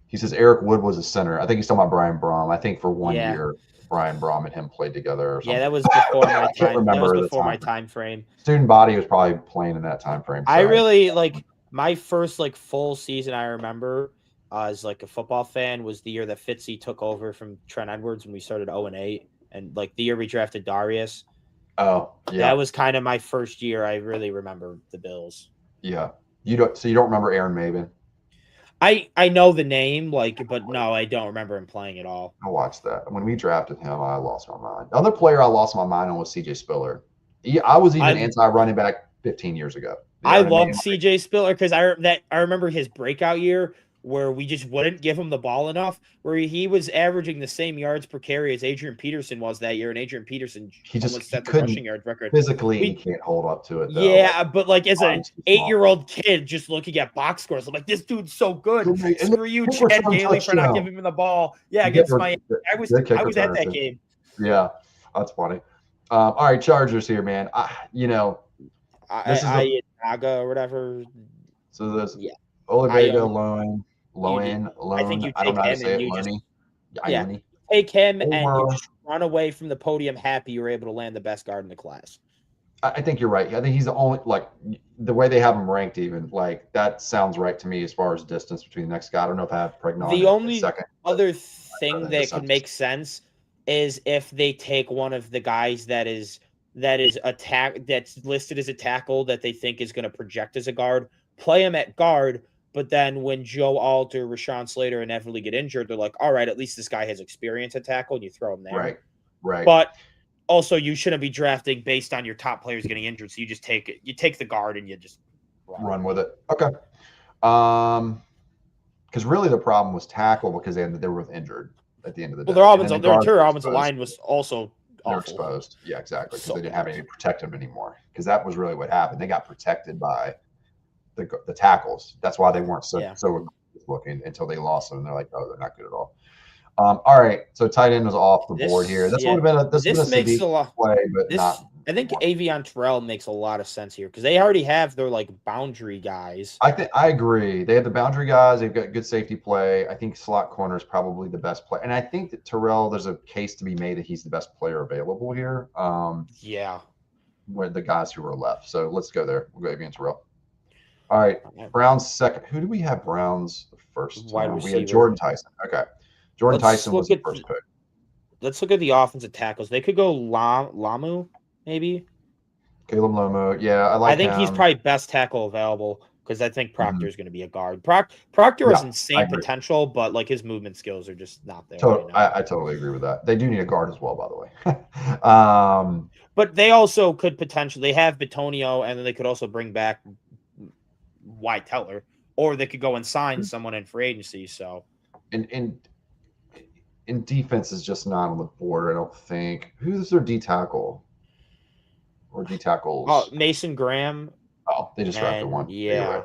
He says Eric Wood was a center. I think he's talking about Brian Braum. I think for 1 year, Brian Braum and him played together. Or something. Yeah, that was before my time. That was before my time frame. Student body was probably playing in that time frame. I really my first full season. I remember as a football fan was the year that Fitzy took over from Trent Edwards when we started 0-8, and the year we drafted Darius. Oh, yeah. That was kind of my first year. I really remember the Bills. Yeah, you don't remember Aaron Maven? I know the name, but no, I don't remember him playing at all. I watched that. When we drafted him, I lost my mind. The other player I lost my mind on was CJ Spiller. I was even anti-running back 15 years ago. I loved CJ Spiller because I remember his breakout year where we just wouldn't give him the ball enough, where he was averaging the same yards per carry as Adrian Peterson was that year, and Adrian Peterson almost set the rushing yard record. Physically, he can't hold up to it, though. Yeah, but like as an 8-year-old kid just looking at box scores, I'm like, this dude's so good. Screw you, Chad Gailey, for not giving him the ball. Yeah, against Miami. I was at that game. Yeah, that's funny. All right, Chargers here, man. Naga or whatever. So there's Olabega, Loan. I think you I don't take know how to him say and it. you just Loney. take him and you just run away from the podium happy you were able to land the best guard in the class. I think you're right. I think he's the only, like, the way they have him ranked, even, like, that sounds right to me as far as distance between the next guy. I don't know if I have Pregnon. The only other thing that could make sense is if they take one of the guys that's listed as a tackle that they think is going to project as a guard, play him at guard, but then when Joe Alt or Rashawn Slater inevitably get injured, they're like, all right, at least this guy has experience at tackle, and you throw him there. Right. But also, you shouldn't be drafting based on your top players getting injured, so you just take it. You take the guard and you just run with it. Okay. Because really the problem was tackle because they were both injured at the end of the day. Well, their interior offensive line was also they're awful. exposed. Yeah, exactly. Because they didn't have any to protect them anymore. Because that was really what happened. They got protected by the tackles. That's why they weren't so looking until they lost them. And they're like, oh, they're not good at all. All right, so tight end was off the board here. This would have been a makes a lot play, but not. I think Avion Terrell makes a lot of sense here because they already have their like boundary guys. I agree. They have the boundary guys. They've got good safety play. I think slot corner is probably the best play, and I think that Terrell. There's a case to be made that he's the best player available here. With the guys who are left. So let's go there. We'll go Avion Terrell. All right, Browns second. Who do we have? Browns first. Wide receiver. We had Jordan Tyson. Okay. Jordan Tyson was the first pick. Let's look at the offensive tackles. They could go Lamu, maybe. Caleb Lomo. Yeah, I think he's probably best tackle available because I think Proctor is going to be a guard. Proctor has insane potential, but like his movement skills are just not there. I totally agree with that. They do need a guard as well, by the way. But they also could potentially have Bitonio, and then they could also bring back White Teller, or they could go and sign someone in free agency. So, in defense is just not on the board, I don't think. Who's their D tackle? Or D tackles? Oh, Mason Graham. Oh, they just drafted one. Yeah. Anyway,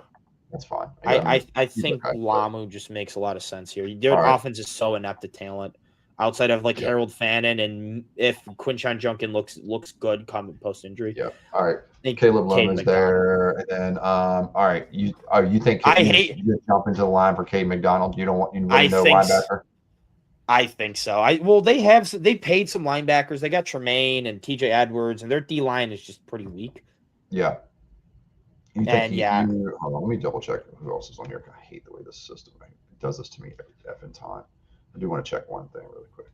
that's fine. I think Lamu just makes a lot of sense here. Their offense is so inept at talent. Outside of like Harold Fannin, and if Quinshon Junkin looks good coming post injury. Yeah. All right. Caleb Loman's there, and then all right. You think you jump into the line for Cade McDonald? You wouldn't know linebacker? I think so. They paid some linebackers. They got Tremaine and TJ Edwards, and their D line is just pretty weak. Yeah. Hold on, let me double check who else is on here. I hate the way this system does this to me every time. I do want to check one thing really quick.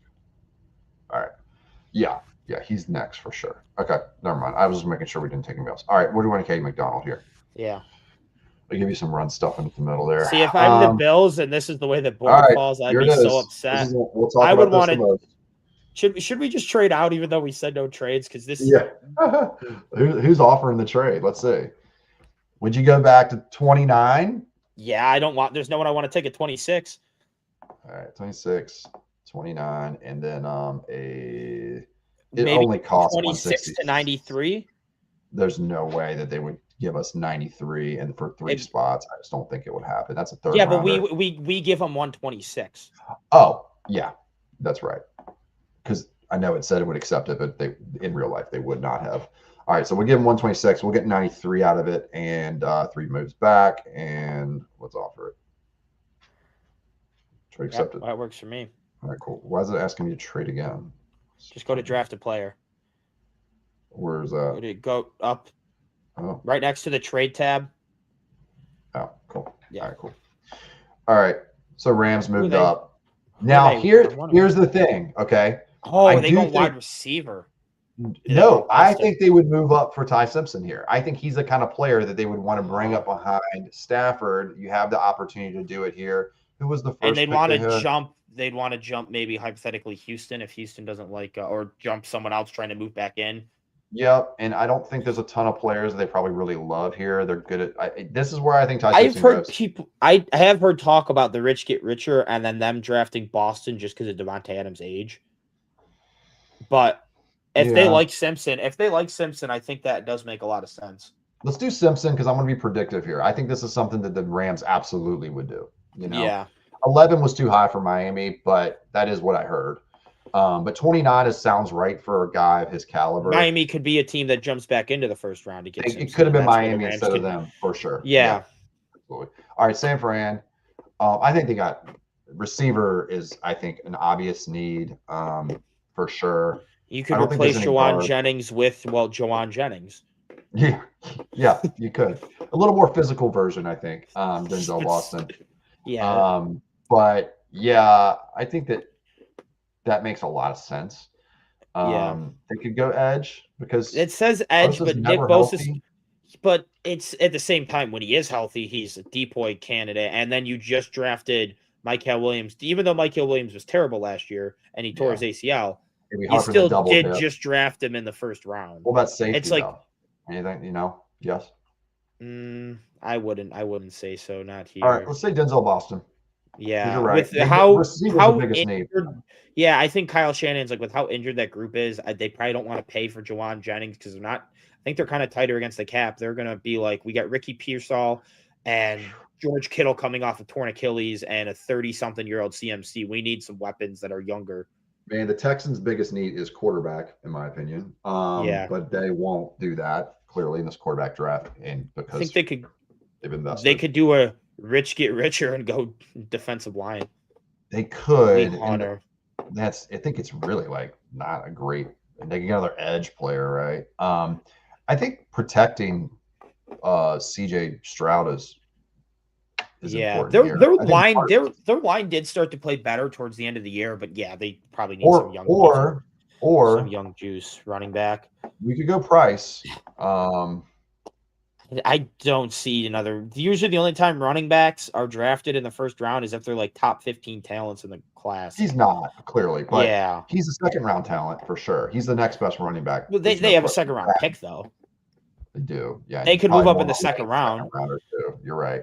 All right. Yeah, he's next for sure. Okay, never mind. I was just making sure we didn't take anybody else. All right, we're doing Cade McDonald here. Yeah. I'll give you some run stuff into the middle there. See, if I'm the Bills and this is the way the board falls, I'd be so upset. I would want to. Should we just trade out even though we said no trades? Because this. Yeah. Who's offering the trade? Let's see. Would you go back to 29? Yeah, I don't want. There's no one I want to take at 26. All right, 26, 29, and then Maybe only costs 26 to 93. There's no way that they would give us 93 and for three spots. I just don't think it would happen. That's a third. Yeah, rounder. but we give them 126. Oh, yeah, that's right. Because I know it said it would accept it, but in real life they would not have. All right, so we'll give them 126. We'll get 93 out of it, and 3 moves back, and let's offer it. Trade accepted. That works for me. All right, cool. Why is it asking me to trade again? Just go to draft a player. Where's that? Go up. Oh. Right next to the trade tab. Oh, cool. Yeah. All right, cool. All right. So Rams moved up. Now here's the thing. Okay. Oh, they go wide receiver. No, I think they would move up for Ty Simpson here. I think he's the kind of player that they would want to bring up behind Stafford. You have the opportunity to do it here. Who was the first? And they'd want to jump. They'd want to jump maybe hypothetically Houston if Houston doesn't like or jump someone else trying to move back in. Yep, and I don't think there's a ton of players they probably really love here. They're good at. This is where I think Ty Gibson goes. I have heard talk about the rich get richer and then them drafting Boston just because of Devontae Adams' age. But if they like Simpson, I think that does make a lot of sense. Let's do Simpson because I'm going to be predictive here. I think this is something that the Rams absolutely would do. Yeah. 11 was too high for Miami, but that is what I heard. But 29 sounds right for a guy of his caliber. Miami could be a team that jumps back into the first round to get Simpson. It could have been Miami instead of them, for sure. Yeah. Absolutely. All right, San Fran. I think they got receiver is, I think, an obvious need for sure. You could replace Jawan Jennings with, Jawan Jennings. Yeah, you could. A little more physical version, I think, Denzel Boston. Yeah. But yeah, I think that makes a lot of sense. They could go edge because it says edge, Bosa's but Nick Bosa. But it's at the same time when he is healthy, he's a decoy candidate, and then you just drafted Mykel Williams. Even though Mykel Williams was terrible last year and he tore his ACL, you still did just draft him in the first round. What about safety? It's like anything, Yes. I wouldn't say so. Not here. All right, let's say Denzel Boston. Yeah, you're right. With how injured, yeah, I think Kyle Shannon's with how injured that group is. They probably don't want to pay for Jawan Jennings because they're not. I think they're kind of tighter against the cap. They're gonna be like, we got Ricky Pearsall and George Kittle coming off a torn Achilles and a 30-something-year-old CMC. We need some weapons that are younger. Man, the Texans' biggest need is quarterback, in my opinion. But they won't do that clearly in this quarterback draft, and because I think they could. They've invested. They could do a rich get richer and go defensive line. They could. I think it's really not a great. They can get another edge player, right? I think protecting CJ Stroud is important. Their line did start to play better towards the end of the year, but yeah, they probably need some young some young juice running back. We could go Price. I don't see another. Usually, the only time running backs are drafted in the first round is if they're top 15 talents in the class. He's not clearly, but he's a second round talent for sure. He's the next best running back. Well, they have a second round pick though. They do, yeah. They could move up in the second round. You're right.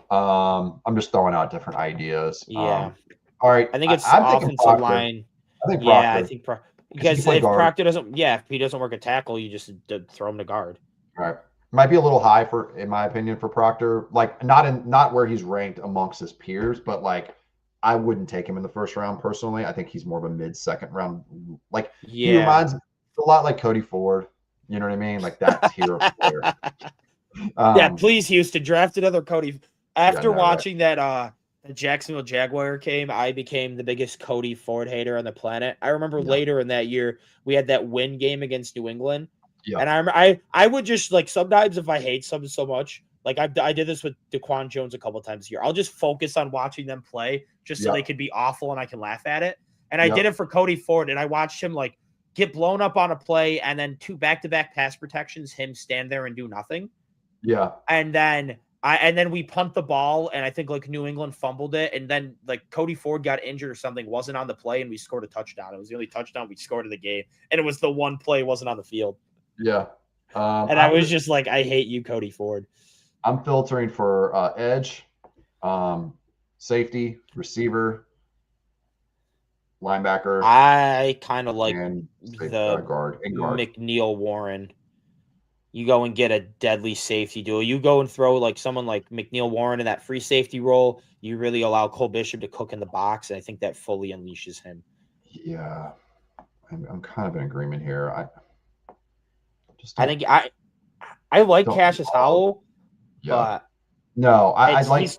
I'm just throwing out different ideas. Yeah. All right. I think it's offensive line. I think Proctor. Yeah, I think because if Proctor doesn't, if he doesn't work a tackle, you just throw him to guard. All right. Might be a little high in my opinion, for Proctor. Not where he's ranked amongst his peers, but I wouldn't take him in the first round personally. I think he's more of a mid-second round. He reminds me a lot like Cody Ford. You know what I mean? That tier of player. Please, Houston, draft another Cody. After watching that the Jacksonville Jaguar game, I became the biggest Cody Ford hater on the planet. I remember later in that year, we had that win game against New England. Yeah. And I would just sometimes if I hate something so much, I did this with DaQuan Jones a couple times a year. I'll just focus on watching them play just so they could be awful and I can laugh at it. And I did it for Cody Ford, and I watched him get blown up on a play and then 2 back-to-back pass protections, him stand there and do nothing. Yeah. And then we punt the ball, and I think New England fumbled it, and then Cody Ford got injured or something, wasn't on the play, and we scored a touchdown. It was the only touchdown we scored in the game, and it was the one play wasn't on the field. Yeah. And I was just I hate you, Cody Ford. I'm filtering for edge, safety, receiver, linebacker. I kind of like the guard. McNeil Warren. You go and get a deadly safety duel. You go and throw someone like McNeil Warren in that free safety role. You really allow Cole Bishop to cook in the box, and I think that fully unleashes him. Yeah, I'm kind of in agreement here. I think I like Cassius Howell, but no, I like.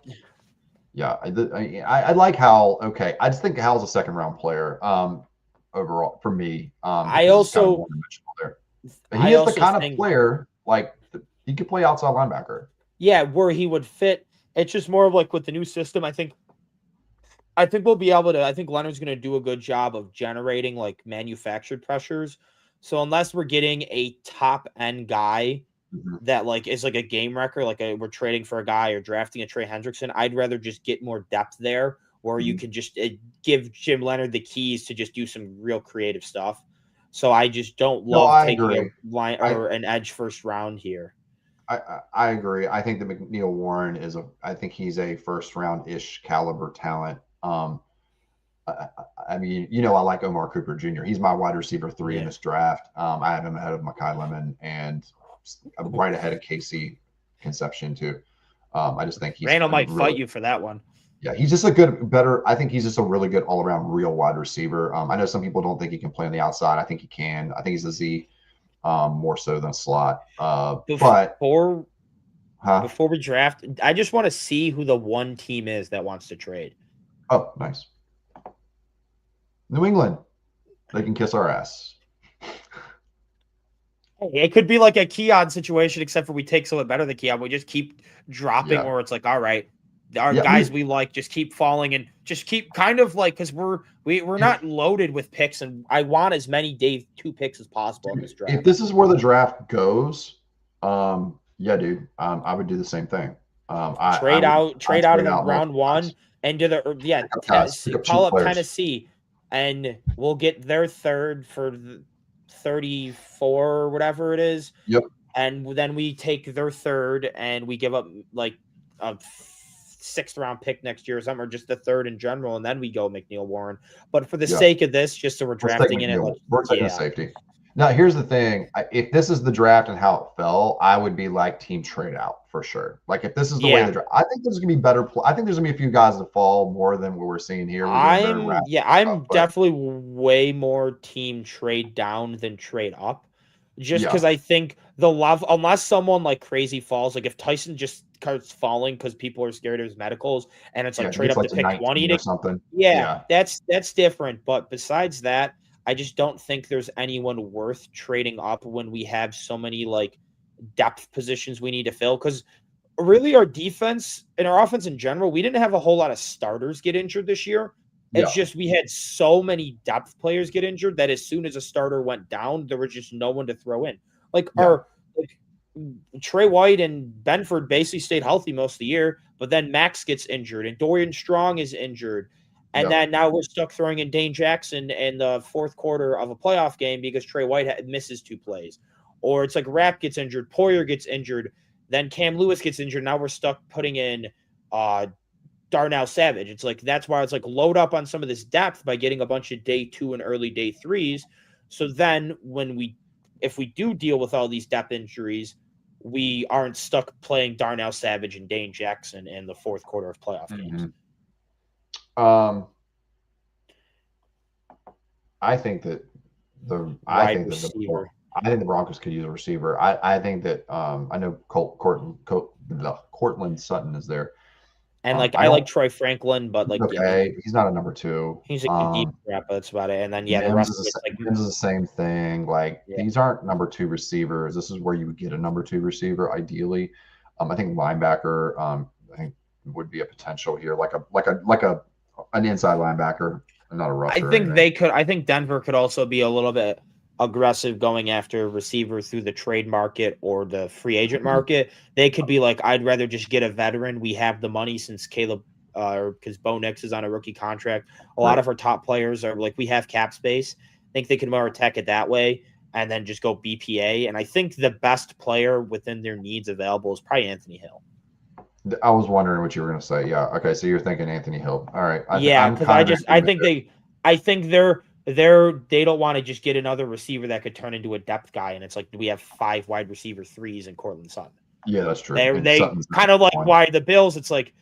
Yeah, I like Howell. Okay, I just think Howell's a second round player. Overall for me. I also. He is the kind of player he could play outside linebacker. Yeah, where he would fit. It's just more of with the new system. I think we'll be able to. I think Leonard's going to do a good job of generating manufactured pressures. So unless we're getting a top end guy that is a game wrecker, we're trading for a guy or drafting a Trey Hendrickson, I'd rather just get more depth there, where you can just give Jim Leonard the keys to just do some real creative stuff. So I just don't No, love I taking agree. a line or an edge first round here. I agree. I think that McNeil Warren I think he's a first round ish caliber talent. I mean, I like Omar Cooper Jr. He's my wide receiver 3 in this draft. I have him ahead of Mekhi Lemon and right ahead of Casey Conception too. I just think Randall might fight you for that one. Yeah, he's just I think he's just a really good all around real wide receiver. I know some people don't think he can play on the outside. I think he can. I think he's a Z more so than a slot. Before we draft, I just want to see who the one team is that wants to trade. Oh, nice. New England. They can kiss our ass. It could be like a Keon situation, except for we take someone better than Keon. We just keep dropping where it's like, all right, our guys we like just keep falling and just keep kind of like, because we're not loaded with picks, and I want as many day 2 picks as possible in this draft. If this is where the draft goes, yeah, dude, I would do the same thing. Trade out of round 1 and do call up Tennessee, and we'll get their third for 34 or whatever it is. Yep. And then we take their third and we give up like a 6th round pick next year or something, or just the 3rd in general, and then we go McNeil Warren. But for the sake of this, just so we're drafting in it, we're taking safety. Now, here's the thing. If this is the draft and how it fell, I would be like team trade out for sure. Like if this is the way the draft, I think there's going to be better. I think there's going to be a few guys that fall more than what we're seeing here. I'm definitely way more team trade down than trade up. Just because I think the love, unless someone like crazy falls, like if Tyson just starts falling because people are scared of his medicals, and it's like trade up to pick 20 or something. That's different. But besides that, I just don't think there's anyone worth trading up when we have so many like depth positions we need to fill. Because really, our defense and our offense in general, we didn't have a whole lot of starters get injured this year. It's just we had so many depth players get injured that as soon as a starter went down, there was just no one to throw in. Trey White and Benford basically stayed healthy most of the year, but then Max gets injured and Dorian Strong is injured. And then now we're stuck throwing in Dane Jackson in the 4th quarter of a playoff game because Trey White misses 2 plays. Or it's like Rapp gets injured, Poyer gets injured, then Cam Lewis gets injured. Now we're stuck putting in Darnell Savage. It's like that's why it's like load up on some of this depth by getting a bunch of day 2 and early day 3s. So then if we do deal with all these depth injuries, we aren't stuck playing Darnell Savage and Dane Jackson in the 4th quarter of playoff games. I think that the Broncos could use a receiver. I think that I know Cortland Sutton is there. And I like Troy Franklin, but he's not a number 2. He's a good deep threat, but that's about it. And then the rest is the same thing. These aren't number 2 receivers. This is where you would get a number 2 receiver ideally. I think linebacker. I think would be a potential here, like an inside linebacker, not a rusher. I think Denver could also be a little bit aggressive going after a receiver through the trade market or the free agent market. They could be like, I'd rather just get a veteran. We have the money since Caleb, because Bo Nix is on a rookie contract. A lot of our top players are like, we have cap space. I think they can more attack it that way and then just go BPA. And I think the best player within their needs available is probably Anthony Hill. I was wondering what you were going to say. Yeah. Okay. So you're thinking Anthony Hill. All right. I think they don't want to just get another receiver that could turn into a depth guy. And it's like, we have 5 wide receiver 3s in Cortland Sutton. Yeah, that's true. They kind of like why the Bills, it's like,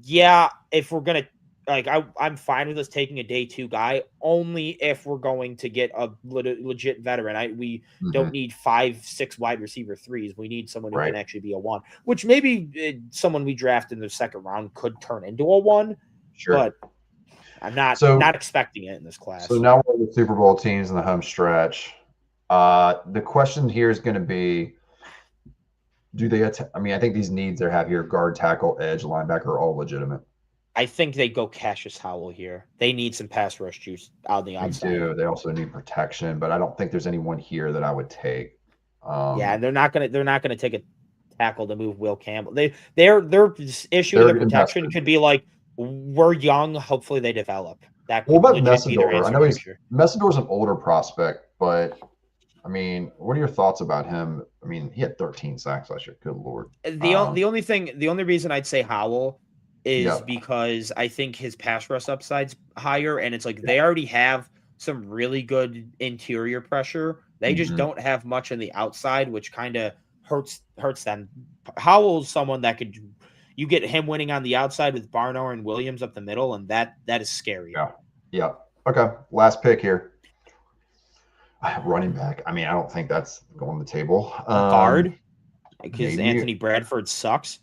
if we're going to, I'm fine with us taking a day 2 guy only if we're going to get a legit veteran. We don't need 5-6 wide receiver 3s. We need someone who can actually be a 1, which maybe someone we draft in the 2nd round could turn into a 1. Sure. But I'm not expecting it in this class. So now we're the Super Bowl teams in the home stretch. The question here is going to be, do they I think these needs they have here, guard, tackle, edge, linebacker, are all legitimate. I think they go Cassius Howell here. They need some pass rush juice on the outside. They do. They also need protection, but I don't think there's anyone here that I would take. They're not gonna take a tackle to move Will Campbell. Their issue with the protection could be like we're young. Hopefully they develop. That What could about legit be their Messidor? I answer know next year. Messidor's an older prospect, but I mean, what are your thoughts about him? I mean, he had 13 sacks last year. Good lord. The only reason I'd say Howell is Yeah. because I think his pass rush upside's higher, and it's like they already have some really good interior pressure. They just Mhm. don't have much on the outside, which kind of hurts them. Howell's someone that could you get him winning on the outside with Barnor and Williams up the middle, and that is scary. Yeah. Yeah. Okay. Last pick here. Running back. I mean, I don't think that's going on the table. Guard, because maybe- Anthony Bradford sucks.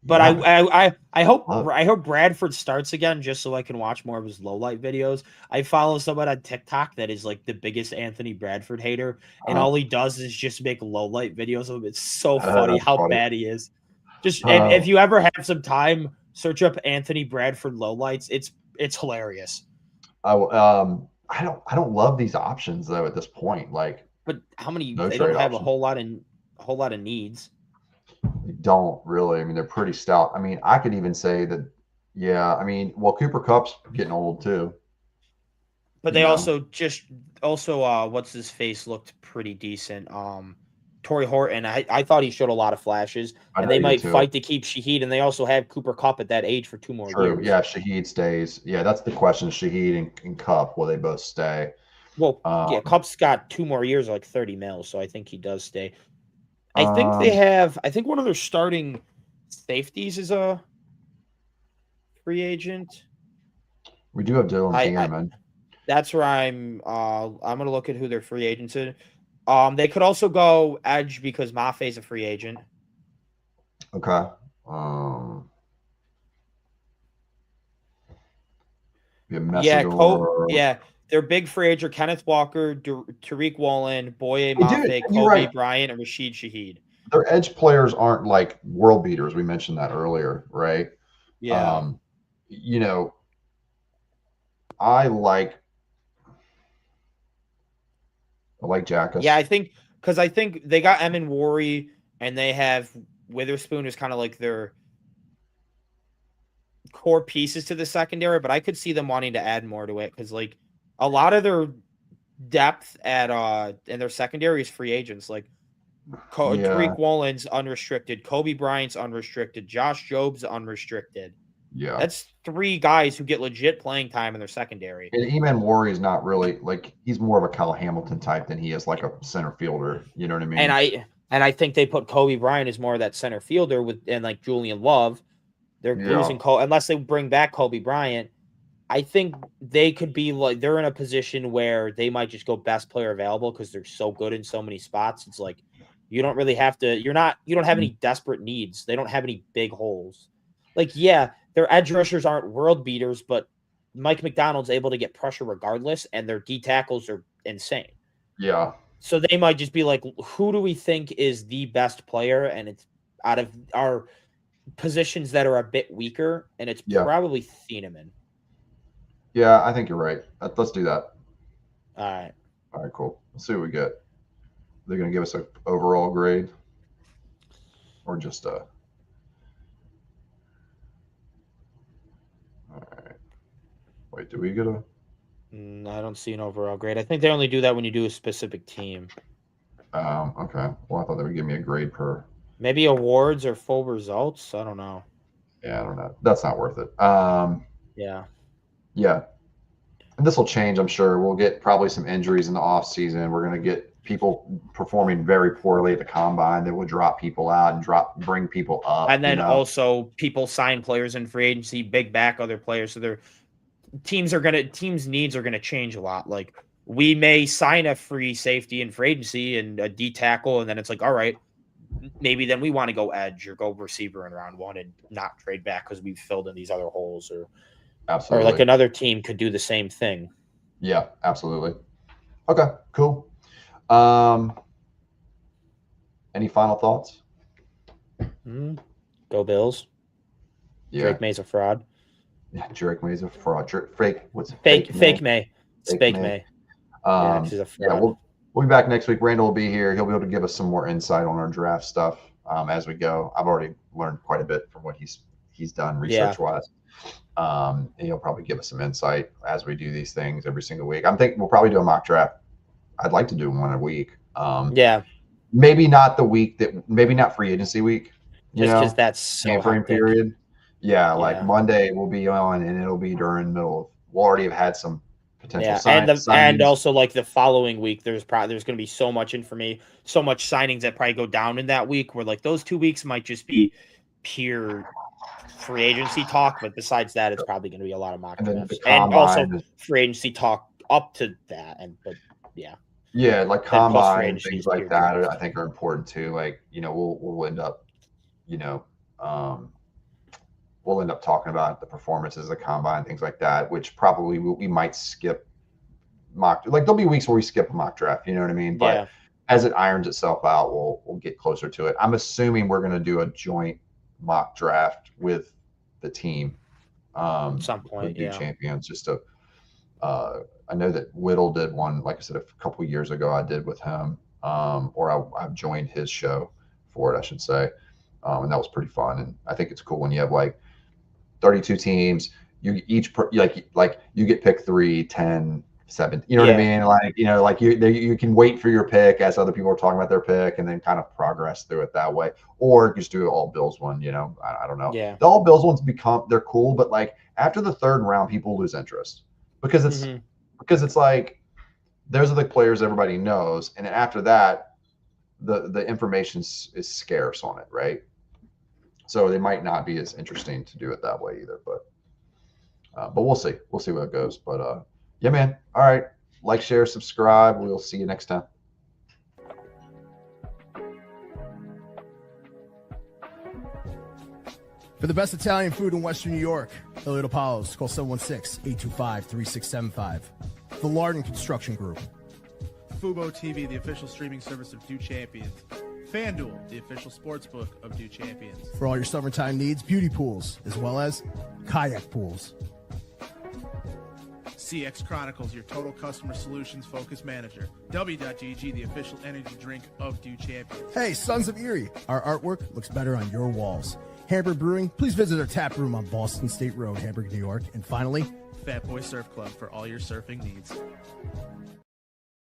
But yeah. I hope Bradford starts again just so I can watch more of his low light videos. I follow someone on TikTok that is like the biggest Anthony Bradford hater, and all he does is just make low light videos of him. It's so funny how funny. bad he is. And if you ever have some time, search up Anthony Bradford lowlights. It's hilarious. I don't love these options though at this point. Like, but how many? No they don't trade have options. a whole lot of needs. They don't really. I mean, they're pretty stout. I mean, I could even say that. Yeah. I mean, well, Cooper Kupp's getting old too. But they also what's his face looked pretty decent. Torrey Horton, I thought he showed a lot of flashes, and they might fight to keep Shaheed, and they also have Cooper Kupp at that age for 2 more years. Yeah, Shaheed stays. Yeah, that's the question. Shaheed and Kupp, will they both stay? Well, yeah, Kupp's got 2 more years, like 30 mil, so I think he does stay. I think one of their starting safeties is a free agent. We do have Dylan Tierman. That's where I'm gonna look at who their free agents are. They could also go edge because Maffe's a free agent. Okay. Their big free agent: Kenneth Walker, Tariq Woolen, Boye Mafe, Kobe Bryant, and Rashid Shaheed. Their edge players aren't like world beaters. We mentioned that earlier, right? Yeah. You know, I like Jackus. Yeah, I think they got Emin Worry and they have Witherspoon is kind of like their core pieces to the secondary, but I could see them wanting to add more to it because like a lot of their depth at in their secondary is free agents. Like Tariq Woolen's unrestricted, Kobe Bryant's unrestricted, Josh Job's unrestricted. Yeah. That's 3 guys who get legit playing time in their secondary. And Eman Worry is not really like he's more of a Kyle Hamilton type than he is like a center fielder. You know what I mean? And I think they put Kobe Bryant as more of that center fielder and like Julian Love. They're losing unless they bring back Kobe Bryant. I think they could be like they're in a position where they might just go best player available because they're so good in so many spots. It's like you don't really have to. You don't have any desperate needs. They don't have any big holes. Like their edge rushers aren't world beaters, but Mike McDonald's able to get pressure regardless, and their D tackles are insane. Yeah. So they might just be like, who do we think is the best player? And it's out of our positions that are a bit weaker, and it's probably Thieneman. Yeah, I think you're right. Let's do that. All right, cool. Let's see what we get. They're going to give us an overall grade or just a. All right. Wait, do we get a? I don't see an overall grade. I think they only do that when you do a specific team. Okay. Well, I thought they would give me a grade per. Maybe awards or full results. I don't know. Yeah, I don't know. That's not worth it. Yeah. Yeah. And this will change, I'm sure. We'll get probably some injuries in the off season. We're going to get people performing very poorly at the combine that will drop people out and bring people up. And then also people sign players in free agency, big back other players. So their teams needs are going to change a lot. Like we may sign a free safety in free agency and a D tackle. And then it's like, all right, maybe then we want to go edge or go receiver in round 1 and not trade back because we've filled in these other holes absolutely. Or like another team could do the same thing. Yeah, absolutely. Okay, cool. Any final thoughts? Go Bills. Yeah. Drake May's a fraud. Yeah, Drake May's a fraud. Fake May. It's fake May. She's a fraud. Yeah, we'll be back next week. Randall will be here. He'll be able to give us some more insight on our draft stuff as we go. I've already learned quite a bit from what he's done research wise. And he'll probably give us some insight as we do these things every single week. I'm thinking we'll probably do a mock draft. I'd like to do one a week. Yeah. Maybe not the week maybe not free agency week. Just because that's so tampering hectic. period. Yeah, Yeah. like Monday we'll be on, and it'll be during the middle. We'll already have had some potential and signings. also like the following week, there's going to be so much information, so much signings that probably go down in that week. Where like those 2 weeks might just be pure free agency talk, but besides that, it's probably going to be a lot of mock drafts and also free agency talk up to that. Yeah, like combine and agency things is like pure that, draft. I think are important too. Like, we'll end up, we'll end up talking about the performances of the combine, things like that, which probably we might skip mock. Like there'll be weeks where we skip a mock draft, you know what I mean? But as it irons itself out, we'll get closer to it. I'm assuming we're going to do a joint mock draft with the team. At some point, champions, just to. I know that Whittle did one, like I said, a couple of years ago. I did with him, or I've joined his show for it, I should say, and that was pretty fun. And I think it's cool when you have like 32 teams. You each like you get pick 3, 10, 7. You know what I mean? Like you can wait for your pick as other people are talking about their pick, and then kind of progress through it that way, or just do all Bills one. I don't know. Yeah. The all Bills ones they're cool, but like after the third round, people lose interest because it's like those are the players everybody knows, and after that, the information is scarce on it, right? So they might not be as interesting to do it that way either. But we'll see. We'll see where it goes. But yeah, man. All right. Like, share, subscribe. We'll see you next time. For the best Italian food in Western New York, Elliot Apollos, call 716-825-3675. The Lardon Construction Group. Fubo TV, the official streaming service of Do Champions. FanDuel, the official sports book of Do Champions. For all your summertime needs, beauty pools, as well as kayak pools. CX Chronicles, your total customer solutions focused manager. W.GG, the official energy drink of Do Champions. Hey, Sons of Erie, our artwork looks better on your walls. Hamburg Brewing, please visit our tap room on Boston State Road, Hamburg, New York. And finally, Fat Boy Surf Club for all your surfing needs.